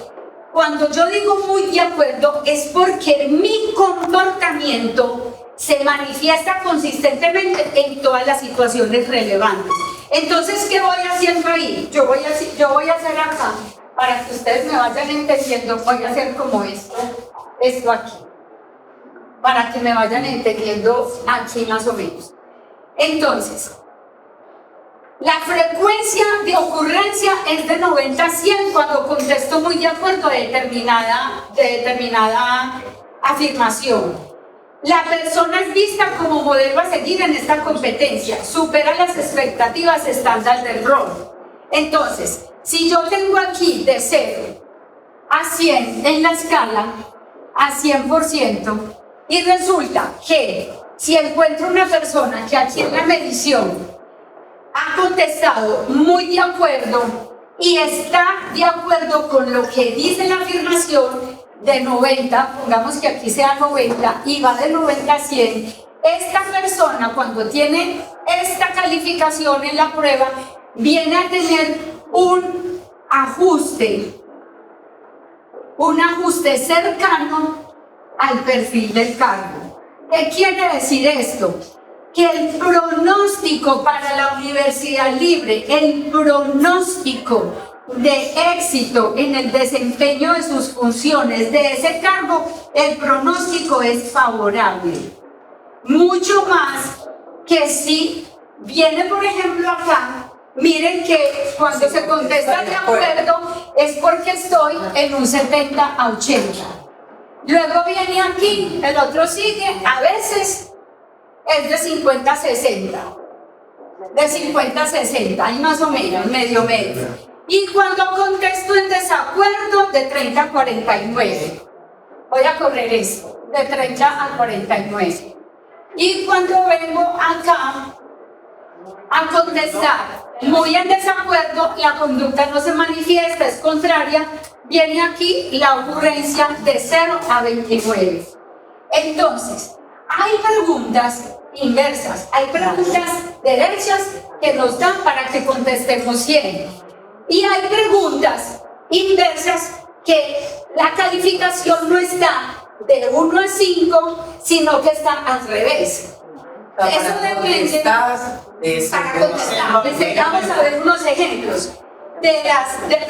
cuando yo digo muy de acuerdo es porque mi comportamiento se manifiesta consistentemente en todas las situaciones relevantes. Entonces, ¿qué voy haciendo ahí? Yo voy a hacer acá, para que ustedes me vayan entendiendo, voy a hacer como esto aquí, para que me vayan entendiendo aquí más o menos. Entonces, la frecuencia de ocurrencia es de 90 a 100 cuando contesto muy de acuerdo de determinada afirmación. La persona es vista como modelo a seguir en esta competencia, supera las expectativas estándar del rol. Entonces, si yo tengo aquí de 0 a 100 en la escala, a 100%, y resulta que si encuentro una persona que aquí en la medición ha contestado muy de acuerdo y está de acuerdo con lo que dice la afirmación de 90, pongamos que aquí sea 90 y va de 90 a 100, esta persona cuando tiene esta calificación en la prueba viene a tener un ajuste cercano al perfil del cargo. ¿Qué quiere decir esto? Que el pronóstico para la Universidad Libre, el pronóstico de éxito en el desempeño de sus funciones de ese cargo, el pronóstico es favorable. Mucho más que si viene, por ejemplo, acá, miren que cuando se contesta de acuerdo es porque estoy en un 70 a 80. Luego viene aquí, el otro sigue, a veces es de 50 a 60. De 50 a 60, ahí más o menos, medio. Y cuando contesto en desacuerdo, de 30 a 49. Voy a correr esto, de 30 a 49. Y cuando vengo acá a contestar muy en desacuerdo, la conducta no se manifiesta, es contraria, viene aquí la ocurrencia de 0 a 29. Entonces, hay preguntas inversas, hay preguntas derechas que nos dan para que contestemos 100. Y hay preguntas inversas que la calificación no está de 1 a 5, sino que está al revés. Eso depende para contestar. Vamos a ver unos ejemplos de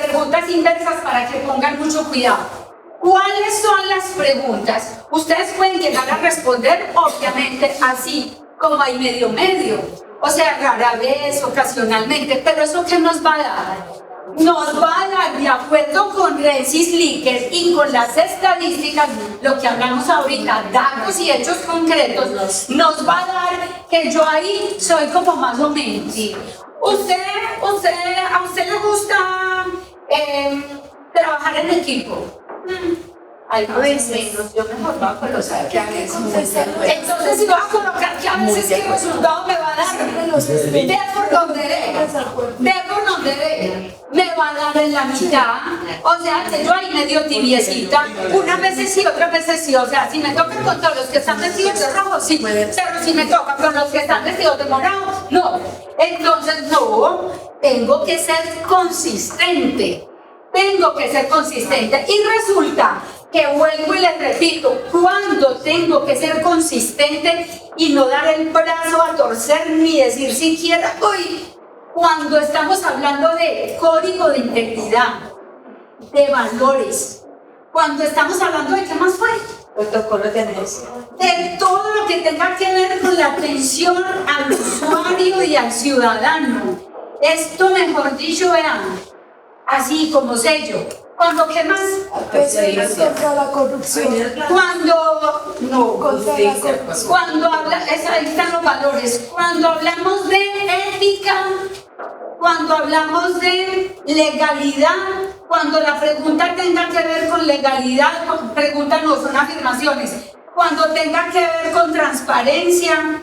preguntas inversas para que pongan mucho cuidado. ¿Cuáles son las preguntas? Ustedes pueden llegar a responder, obviamente, así como hay medio. O sea, rara vez, ocasionalmente. Pero ¿eso qué nos va a dar? Nos va a dar, de acuerdo con Rensis Likert y con las estadísticas, lo que hablamos ahorita, datos y hechos concretos, nos va a dar que yo ahí soy como más o menos. ¿A usted le gusta trabajar en equipo? Algo menos, yo mejor voy a colocar que a veces. Entonces, si voy a colocar que a veces, ¿qué resultado me va a dar? De por donde dé. Me va a dar en la mitad. O sea, que yo ahí medio tibiecita. Unas veces sí, otras veces sí. O sea, si me toca con todos los que están vestidos de rojo, sí. Pero si me toca con los que están vestidos de morado, no. Entonces, no, tengo que ser consistente. Y resulta que vuelvo y les repito, cuando tengo que ser consistente y no dar el brazo a torcer ni decir siquiera, cuando estamos hablando de código de integridad, de valores, cuando estamos hablando de qué más fue, protocolo de negocio, de todo lo que tenga que ver con la atención al usuario y al ciudadano. Esto, mejor dicho, vean, así como sello. Cuando, ¿qué más? contra la corrupción, Cuando ahí están los valores. Cuando hablamos de ética, cuando hablamos de legalidad, Cuando la pregunta tenga que ver con legalidad, preguntas no son afirmaciones. Cuando tenga que ver con transparencia,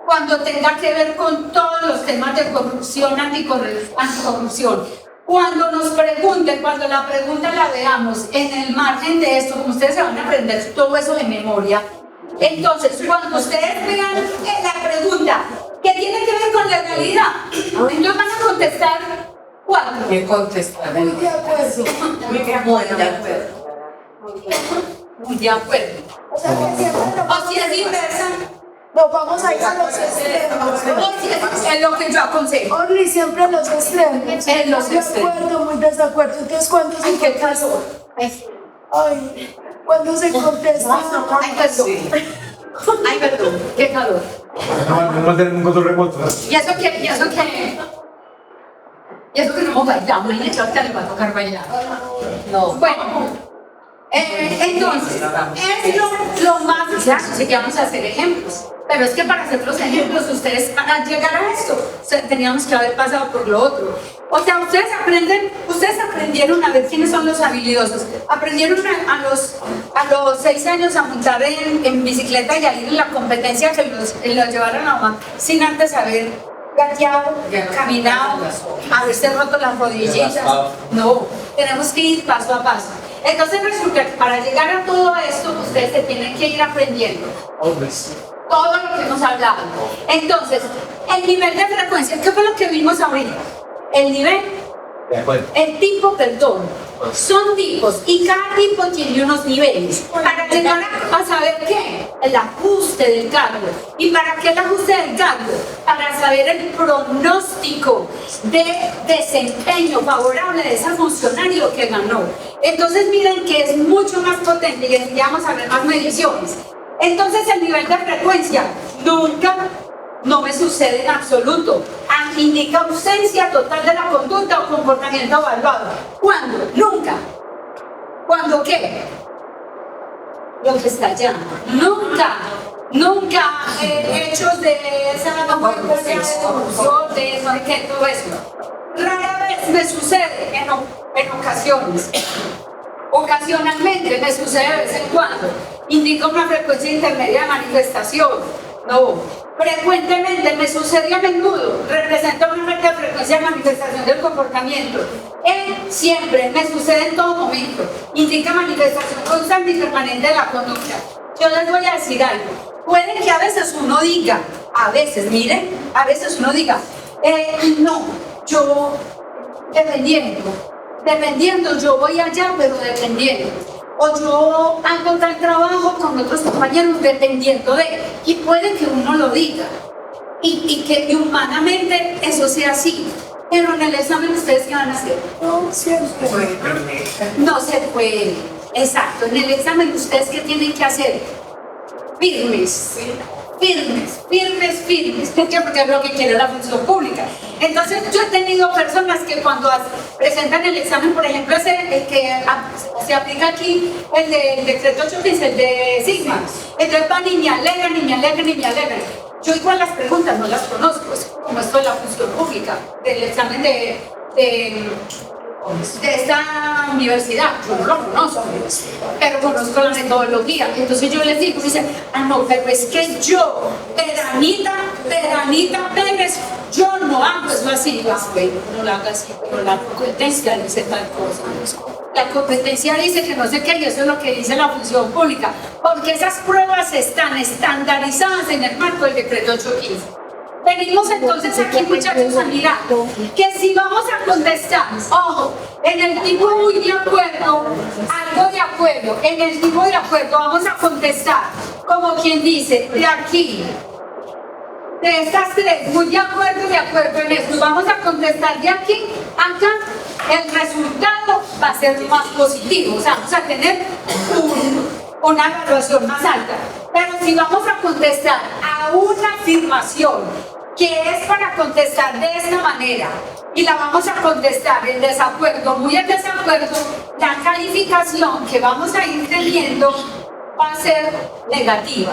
cuando tenga que ver con todos los temas de corrupción, anticorrupción. Cuando nos pregunten, cuando la pregunta la veamos en el margen de esto, como ustedes se van a aprender todo eso de memoria, entonces cuando ustedes vean la pregunta que tiene que ver con legalidad, entonces van a contestar 4. ¿Qué contestar? Muy de acuerdo. Muy de acuerdo. Muy de acuerdo. O sea que siempre O si es inversa, nos vamos a ir a los extremos. o si es lo que yo aconsejo. Orly, siempre a los extremos. En los Muy de extremos. acuerdo, muy desacuerdo. Entonces, ¿cuándo se Ay, qué contesta? calor. Ay, ¿cuándo se contesta? Ay, perdón. Ay, perdón. Qué calor. No va a tener un control remoto. Y eso que no bailamos, y yo ahorita le va a tocar bailar. No. Bueno, entonces, es lo más, claro, sí que vamos a hacer ejemplos. Pero es que para hacer los ejemplos, ustedes van a llegar a esto. O sea, teníamos que haber pasado por lo otro. O sea, ustedes aprendieron a ver quiénes son los habilidosos. Aprendieron a los 6 años a montar en bicicleta y a ir en la competencia que los llevaron a mamá sin antes haber gateado, caminado, haberse roto las rodillitas. No, tenemos que ir paso a paso. Entonces resulta que para llegar a todo esto, ustedes se tienen que ir aprendiendo todo lo que hemos hablado. Entonces, el nivel de frecuencia, ¿qué fue lo que vimos ahorita? El nivel, De acuerdo. el tipo, perdón. Son tipos y cada tipo tiene unos niveles. Para llegar a saber qué, el ajuste del cargo. ¿Y para qué el ajuste del cargo? Para saber el pronóstico de desempeño favorable de ese funcionario que ganó. Entonces miren que es mucho más potente y ya vamos a ver más mediciones. Entonces el nivel de frecuencia nunca, no me sucede en absoluto. Indica ausencia total de la conducta o comportamiento evaluado. ¿Cuándo? Nunca. ¿Cuándo qué? Lo que está allá. Nunca hechos de esa corrupción, de no sé qué, todo eso. Rara vez me sucede en ocasiones. Ocasionalmente me sucede de vez en cuando. Indica una frecuencia intermedia de manifestación. No. Frecuentemente me sucede a menudo. Representa una alta frecuencia de manifestación del comportamiento. Siempre me sucede en todo momento. Indica manifestación constante y permanente de la conducta. Yo les voy a decir algo. Puede que a veces uno diga, a veces uno diga, no, yo dependiendo, yo voy allá, pero dependiendo. O yo hago tal trabajo con otros compañeros dependiendo de, y puede que uno lo diga, y que humanamente eso sea así, pero en el examen ustedes ¿qué van a hacer? No, siempre. No se puede, exacto, en el examen ustedes ¿qué tienen que hacer? Firmes, porque es lo que quiere la función pública. Entonces yo he tenido personas que cuando presentan el examen, por ejemplo, el que se aplica aquí, el del decreto 815, el de Sigma, entonces van y me alegan. Yo igual las preguntas no las conozco, es como esto de la función pública, del examen de esta universidad, yo no lo conozco, pero conozco la metodología. Entonces yo les digo, me dicen, no, pero es que yo, Peranita Pérez, yo no hago eso así. No lo haga así, pero la competencia dice tal cosa. La competencia dice que no sé qué, y eso es lo que dice la función pública, porque esas pruebas están estandarizadas en el marco del decreto 815. Venimos entonces aquí, muchachos, a mirar que si vamos a contestar, ojo, en el tipo muy de acuerdo, algo de acuerdo, en el tipo de acuerdo vamos a contestar, como quien dice, de aquí, de estas tres, muy de acuerdo en esto, vamos a contestar de aquí, acá, el resultado va a ser más positivo, o sea, vamos a tener una evaluación más alta. Pero si vamos a contestar a una afirmación que es para contestar de esta manera y la vamos a contestar en desacuerdo, muy en desacuerdo, la calificación que vamos a ir teniendo va a ser negativa.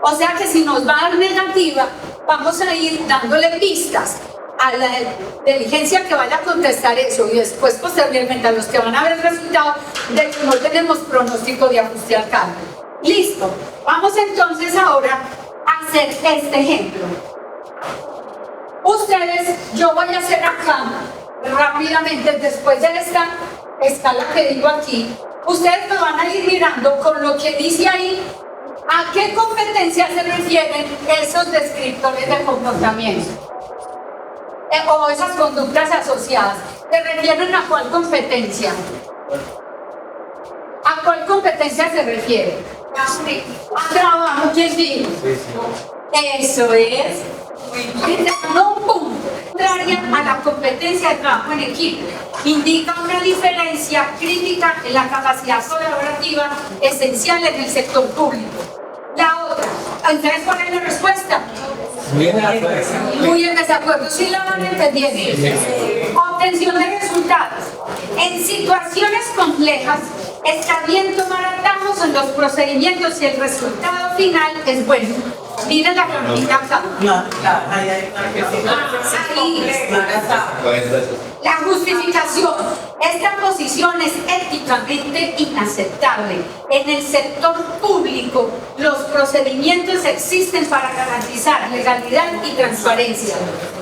O sea que si nos va a dar negativa, vamos a ir dándole pistas a la inteligencia que vaya a contestar eso y después posteriormente a los que van a ver el resultado de que no tenemos pronóstico de ajuste al cambio. Listo, vamos entonces ahora a hacer este ejemplo. Ustedes, yo voy a hacer acá rápidamente, después de esta escala que digo aquí, ustedes me van a ir mirando con lo que dice ahí a qué competencias se refieren esos descriptores de comportamiento o esas conductas asociadas. ¿Se refieren a cuál competencia? ¿A cuál competencia se refiere? A trabajo, ¿quién dijo? Eso es. No un punto. Contraria a la competencia de trabajo en equipo. Indica una diferencia crítica en la capacidad colaborativa esencial en el sector público. La otra. ¿Entonces cuál es la respuesta? Muy en desacuerdo. ¿Sí la van entendiendo? Obtención de resultados. En situaciones complejas está bien tomar atajos en los procedimientos y el resultado final es bueno. Miren la cartita acá. Ahí. La justificación. Esta posición es éticamente inaceptable. En el sector público, los procedimientos existen para garantizar legalidad y transparencia.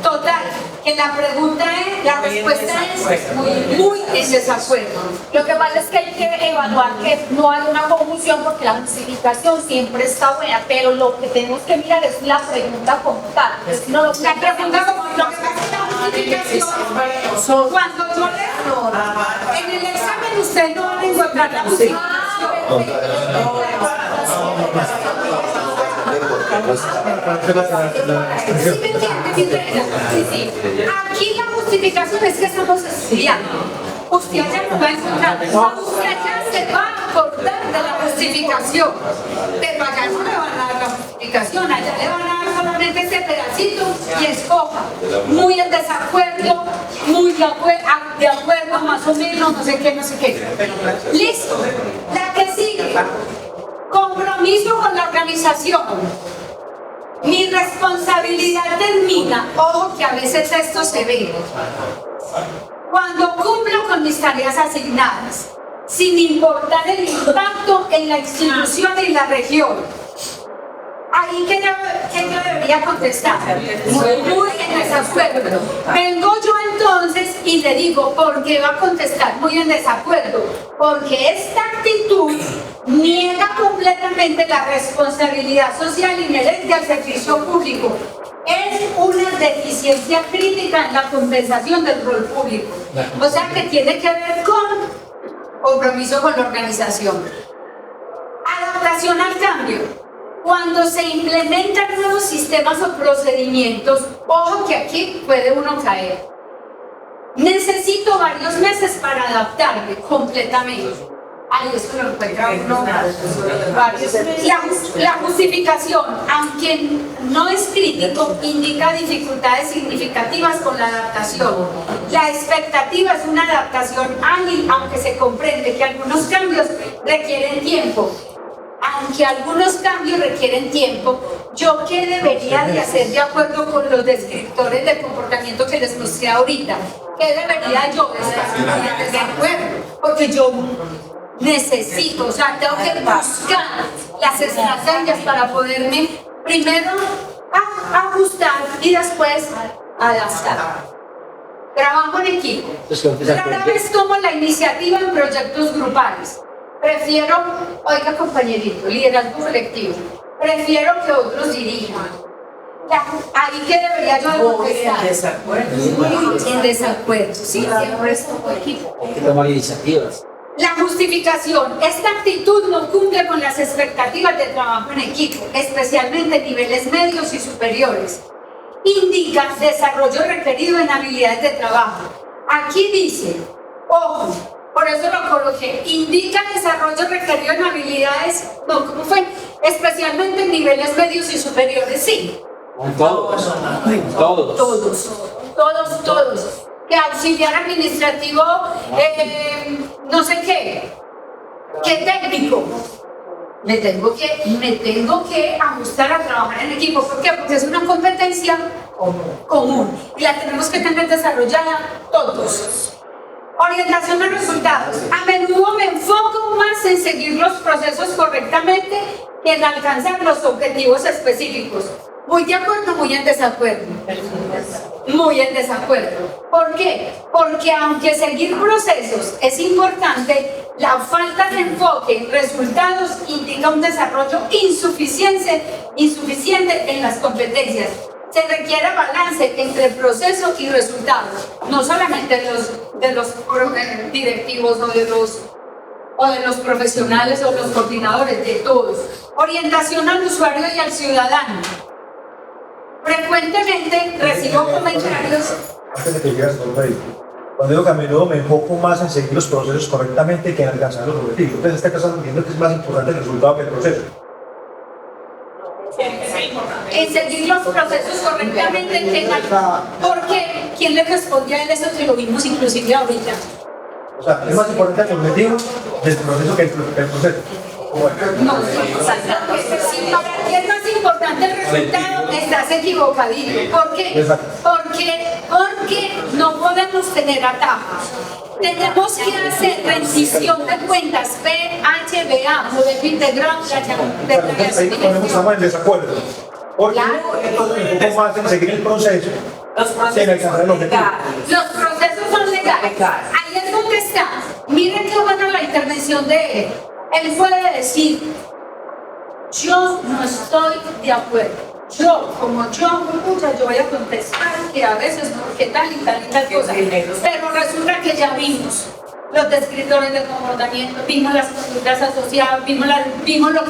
Total, que la pregunta es, la respuesta es muy en desacuerdo. Lo que pasa es que hay que evaluar que no hay una confusión porque la justificación siempre está buena, pero lo que tenemos que mirar es la pregunta como tal. La pregunta como lo que pasa es la justificación. Cuando yo leo, en el examen usted no va a encontrar la justificación. ¿Sí me entiende? Sí. Aquí la justificación es que estamos estudiando. Usted ya no va a encontrar, usted ya se va a acordar de la justificación, pero allá no le van a dar la justificación, allá le van a dar solamente ese pedacito y escoja. Muy en desacuerdo, muy de acuerdo, más o menos, no sé qué. Listo. La que sigue. Compromiso con la organización. Mi responsabilidad termina, ojo que a veces esto se ve, cuando cumplo con mis tareas asignadas, sin importar el impacto en la institución y la región. Ahí que yo debería contestar, muy en desacuerdo. Vengo yo entonces y le digo, ¿por qué va a contestar muy en desacuerdo? Porque esta actitud niega completamente la responsabilidad social inherente al servicio público. Es una deficiencia crítica en la compensación del rol público. O sea que tiene que ver con compromiso con la organización. Adaptación al cambio. Cuando se implementan nuevos sistemas o procedimientos, ojo que aquí puede uno caer. Necesito varios meses para adaptarme completamente. Ahí eso lo encuentra uno. La justificación, aunque no es crítico, indica dificultades significativas con la adaptación. La expectativa es una adaptación ágil, aunque se comprende que algunos cambios requieren tiempo. Aunque algunos cambios requieren tiempo, ¿yo qué debería de hacer de acuerdo con los descriptores del comportamiento que les mostré ahorita? ¿Qué debería yo estar de acuerdo? Porque yo necesito, o sea, tengo que buscar las estrategias para poderme primero ajustar y después adaptar. Trabajo en equipo. Rara vez tomo la iniciativa en proyectos grupales. Prefiero, oiga compañerito, liderazgo colectivo, prefiero que otros dirijan. Ahí que debería yo de contestar. En desacuerdo. En desacuerdo, sí, siempre es como equipo. Hay que tomar iniciativas. La justificación. Esta actitud no cumple con las expectativas de trabajo en equipo, especialmente en niveles medios y superiores. Indica desarrollo requerido en habilidades de trabajo. Aquí dice, ojo, por eso lo coloqué, indica desarrollo requerido en habilidades, no, ¿cómo fue? Especialmente en niveles medios y superiores, sí. Todos. Que auxiliar administrativo, no sé qué técnico. Me tengo que ajustar a trabajar en equipo. ¿Por qué? Porque es una competencia competencia común y la tenemos que tener desarrollada todos. Orientación a resultados. A menudo me enfoco más en seguir los procesos correctamente que en alcanzar los objetivos específicos. Muy de acuerdo, muy en desacuerdo. Muy en desacuerdo. ¿Por qué? Porque aunque seguir procesos es importante, la falta de enfoque en resultados indica un desarrollo insuficiente en las competencias. Se requiere balance entre proceso y resultado, no solamente de los directivos o de los profesionales o los coordinadores, de todos. Orientación al usuario y al ciudadano. Frecuentemente recibo comentarios. Antes de que llegas a todo ahí, cuando digo que a menudo me enfoco más en seguir los procesos correctamente que en alcanzar los objetivos. Entonces, en este caso, entiendo que es más importante el resultado que el proceso. En seguir los procesos correctamente, porque ¿quién le respondía a él eso que lo vimos inclusive ahorita? O sea, es más importante el objetivo del proceso que el proceso. No, si para ti es más importante el resultado, estás equivocadito. ¿Por qué? Porque no podemos tener atajos. Tenemos que hacer rendición de cuentas, PHBA, modelo integrado de Ahí estamos en desacuerdo. Porque me enfoco más en seguir el proceso que en alcanzar el objetivo. Los procesos son legales. Ahí es donde está. Miren qué buena la intervención de él. Él puede decir, yo no estoy de acuerdo. Yo voy a contestar que a veces porque tal y tal cosa. Pero resulta que ya vimos los descriptores de comportamiento, vimos las conductas asociadas, vimos lo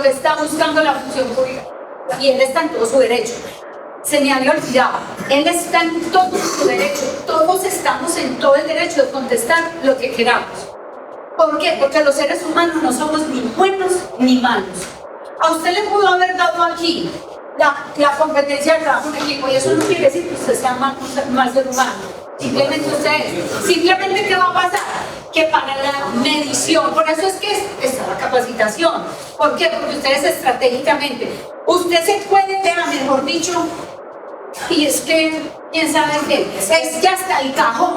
que está buscando la función pública. Y él está en todo su derecho. Se me había olvidado, él está en todo su derecho. Todos estamos en todo el derecho de contestar lo que queramos. ¿Por qué? Porque los seres humanos no somos ni buenos ni malos. A usted le pudo haber dado aquí la competencia de trabajo en equipo y eso no quiere decir que usted sea mal ser humano. Simplemente ¿qué va a pasar? Que para la medición, por eso es que está la capacitación. ¿Por qué? Porque ustedes estratégicamente, usted se puede ver, mejor dicho, y es que, ¿quién sabe qué? Es que hasta el cajón,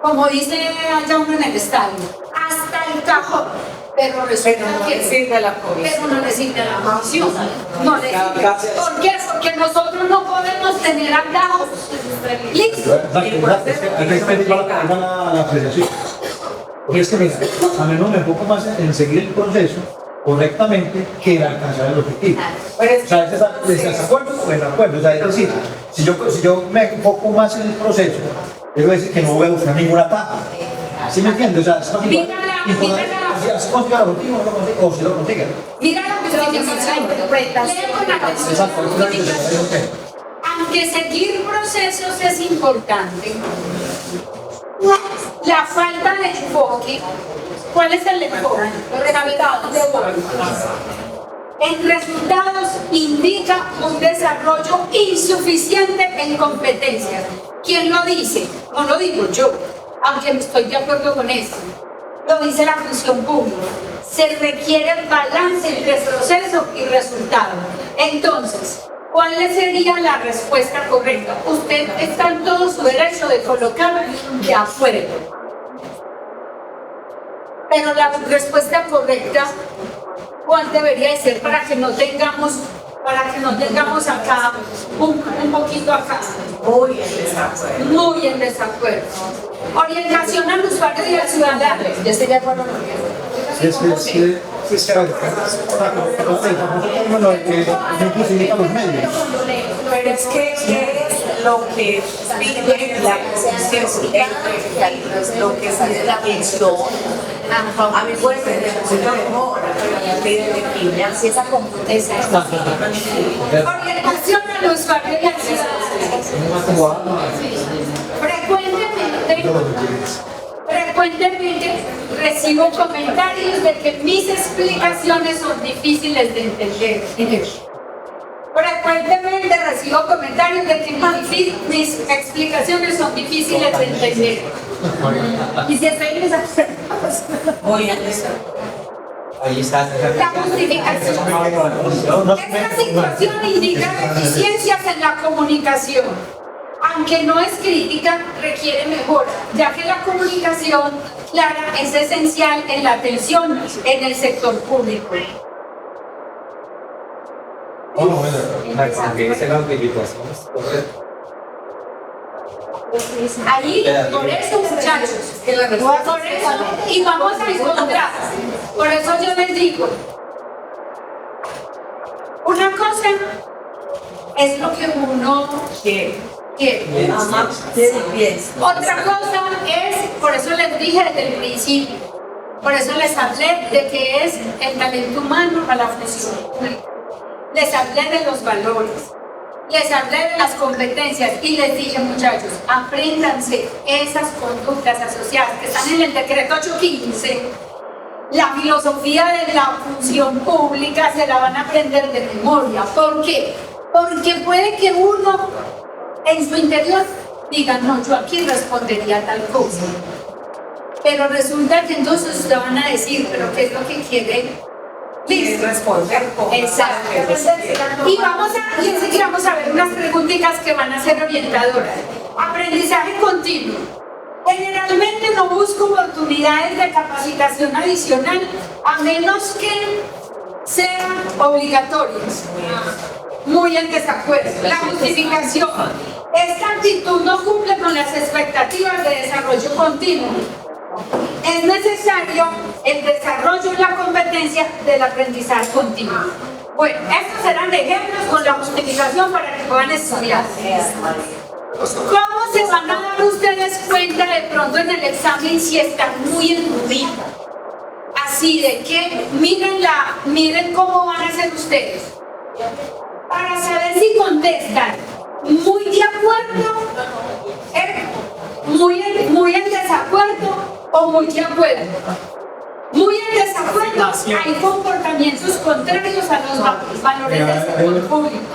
como dice allá uno en el estadio, hasta el cajón. Pero resulta que pero no le sirve la comisión. No le sirve. ¿Por qué? Porque nosotros no podemos tener atajos. ¿Listo? La apreciación. Porque es que, mira, a menudo me enfoco más en seguir el proceso correctamente que en alcanzar el objetivo. O sea, ¿estás de acuerdo o en acuerdo? O sea, es decir, si yo me enfoco más en el proceso, debo decir que no voy a buscar ninguna ataja. ¿Sí me entiendes? O sea, es más importante. Si consigo el objetivo, no lo consigo, o si lo consigo. Mira la justificación. Lee con atención. Aunque seguir procesos es importante, la falta de enfoque, ¿cuál es el enfoque? En resultados indica un desarrollo insuficiente en competencias. ¿Quién lo dice? No lo digo yo, aunque estoy de acuerdo con eso. Lo dice la función pública. Se requiere balance entre proceso y resultado. Entonces, ¿cuál sería la respuesta correcta? Usted está en todo su derecho de colocar de acuerdo. Pero la respuesta correcta, ¿cuál debería de ser para que no tengamos acá un poquito acá? Muy en desacuerdo. Muy en desacuerdo. Orientación al usuario y al ciudadano. Yo estoy de acuerdo con eso. Pero es que es lo que pide la Constitución, lo que sale de la pensión. A mí puede ser de la mejor, pero pide define si esa competencia está. Orientación al usuario y al ciudadano. Frecuentemente recibo comentarios de que mis explicaciones son difíciles de entender. Frecuentemente recibo comentarios de que mis explicaciones son difíciles de entender. Y si estoy en esa Muy en desacuerdo. Ahí está. La justificación. Esta situación indica deficiencias en la comunicación. Aunque no es crítica, requiere mejora, ya que la comunicación clara es esencial en la atención en el sector público. Ahí, por eso, muchachos, por eso, y vamos a encontrar, por eso yo les digo, una cosa es lo que uno quiere. Otra cosa es, por eso les dije desde el principio, por eso les hablé de que es el talento humano para la función pública. Les hablé de los valores, les hablé de las competencias y les dije, muchachos, apréndanse esas conductas asociadas que están en el decreto 815. La filosofía de la función pública se la van a aprender de memoria. ¿Por qué? Porque puede que uno en su interior diga, no, yo aquí respondería tal cosa. Pero resulta que entonces ustedes van a decir, pero ¿qué es lo que quieren? Listo. Responder. Exacto. Y enseguida vamos a ver unas preguntitas que van a ser orientadoras. Aprendizaje continuo. Generalmente no busco oportunidades de capacitación adicional a menos que sean obligatorias. Muy en desacuerdo. La justificación. Esta actitud no cumple con las expectativas de desarrollo continuo. Es necesario el desarrollo y la competencia del aprendizaje continuo. Bueno, estos serán ejemplos con la justificación para que puedan estudiar. ¿Cómo se van a dar ustedes cuenta de pronto en el examen si están muy eruditos? Así de que miren cómo van a ser ustedes. Para saber si contestan muy de acuerdo, muy en desacuerdo o muy de acuerdo. Muy en desacuerdo, hay comportamientos contrarios a los valores del sector público.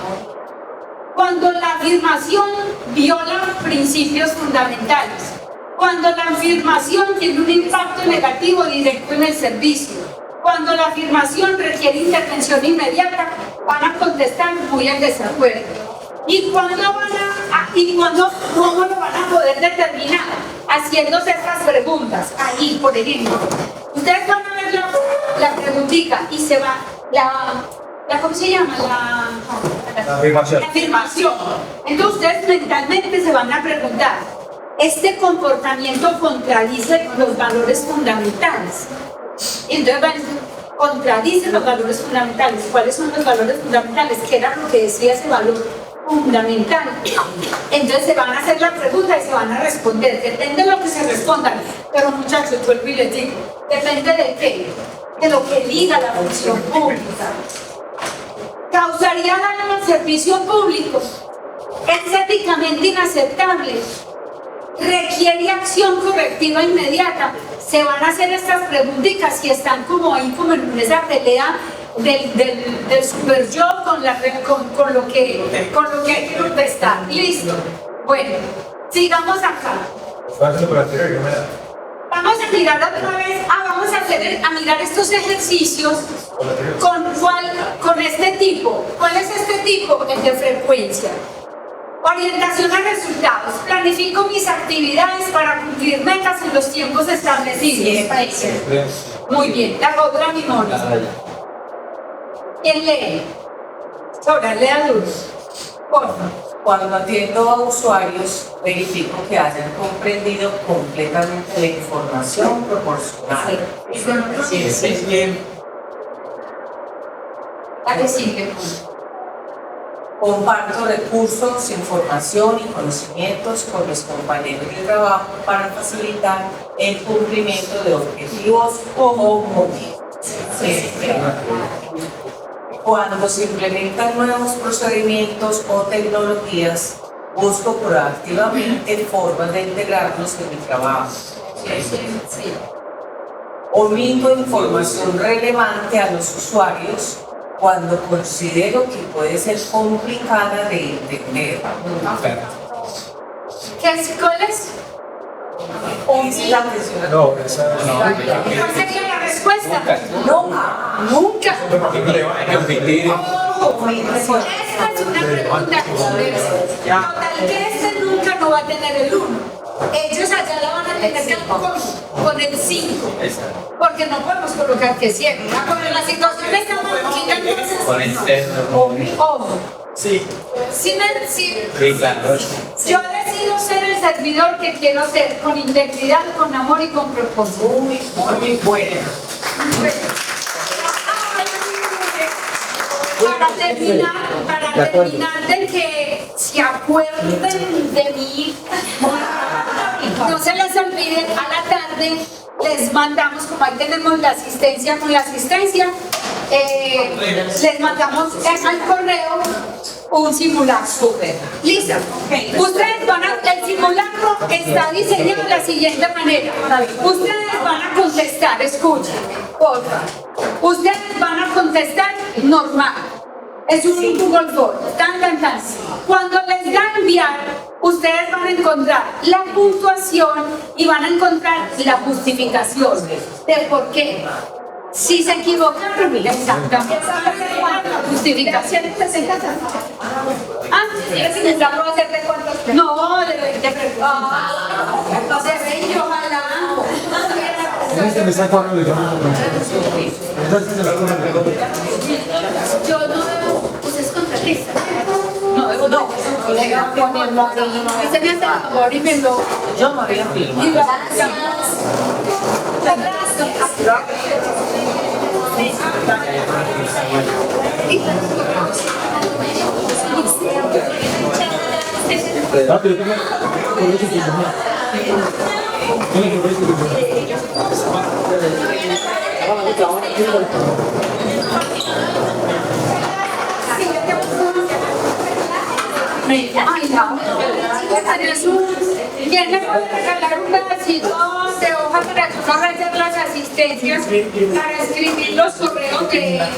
Cuando la afirmación viola principios fundamentales, cuando la afirmación tiene un impacto negativo directo en el servicio, cuando la afirmación requiere intervención inmediata, van a contestar muy en desacuerdo. ¿Y cuándo cómo lo van a poder determinar? Haciéndose estas preguntas. Ahí, por ejemplo, ustedes van a ver la preguntita y se va ¿cómo se llama? La afirmación. La afirmación. Entonces ustedes mentalmente se van a preguntar, ¿este comportamiento contradice los valores fundamentales? Y entonces van a decir, contradice los valores fundamentales. ¿Cuáles son los valores fundamentales? ¿Qué era lo que decía ese valor fundamental? Entonces se van a hacer la pregunta y se van a responder. Depende de lo que se respondan. Pero muchachos, vuelvo y les digo, depende de qué, de lo que diga la función pública. ¿Causaría daño al servicio público? ¿Es éticamente inaceptable? ¿Requiere acción correctiva inmediata? Se van a hacer estas preguntitas y están como ahí, como en esa pelea del super yo con lo que hay que contestar. Listo. Bueno, sigamos acá. Vamos a mirar otra vez, vamos a mirar estos ejercicios con este tipo. ¿Cuál es este tipo? El de frecuencia. Orientación a resultados. Planifico mis actividades para cumplir metas en los tiempos establecidos. Muy bien, la otra memoria. ¿Quién lee? Ahora, lea Luz. Por favor. Cuando atiendo a usuarios, verifico que hayan comprendido completamente la información proporcionada. La que sigue. Comparto recursos, información y conocimientos con los compañeros de trabajo para facilitar el cumplimiento de objetivos o motivos. Cuando se implementan nuevos procedimientos o tecnologías, busco proactivamente formas de integrarlos en mi trabajo. Omito información relevante a los usuarios cuando considero que puede ser complicada de entender. ¿Cuál es? No, esa no. ¿Cuál sería la respuesta? Nunca. Ojo, esta es una pregunta controversia. Total que este nunca no va a tener el 1. Ellos allá la van a tener con el 5. Porque no podemos colocar que 100. Cuando la situación está muy entonces. Con el terno. Ojo. Sí. Sí, Sí, claro. yo decido ser el servidor que quiero ser, con integridad, con amor y con propósito. Muy buena. Para terminar de que se acuerden de mí, no se les olvide, a la tarde les mandamos, como ahí tenemos la asistencia con la asistencia, les mandamos al correo un simulacro. ¿Listo? Ustedes van a, el simulacro está diseñado de la siguiente manera. Ustedes van a contestar, escuchen, por favor. Ustedes van a contestar normal. Es un Google Form, tan. Cuando les da a enviar, ustedes van a encontrar la puntuación y van a encontrar la justificación de por qué. Si se equivocan, exactamente. La justificación. Ah, ¿sí? ¿La puedo hacer de cuántos? No, de 20 preguntas. De 20, ojalá. Este me está cuadrando de Yo no debo, usted es contratista. No, debo no. Usted me hace el favor y me lo. Yo me había firmado. Ay, no. ¿Quién me puede regalar un pedacito de hoja para que uno rayar las asistencias para escribir los correos de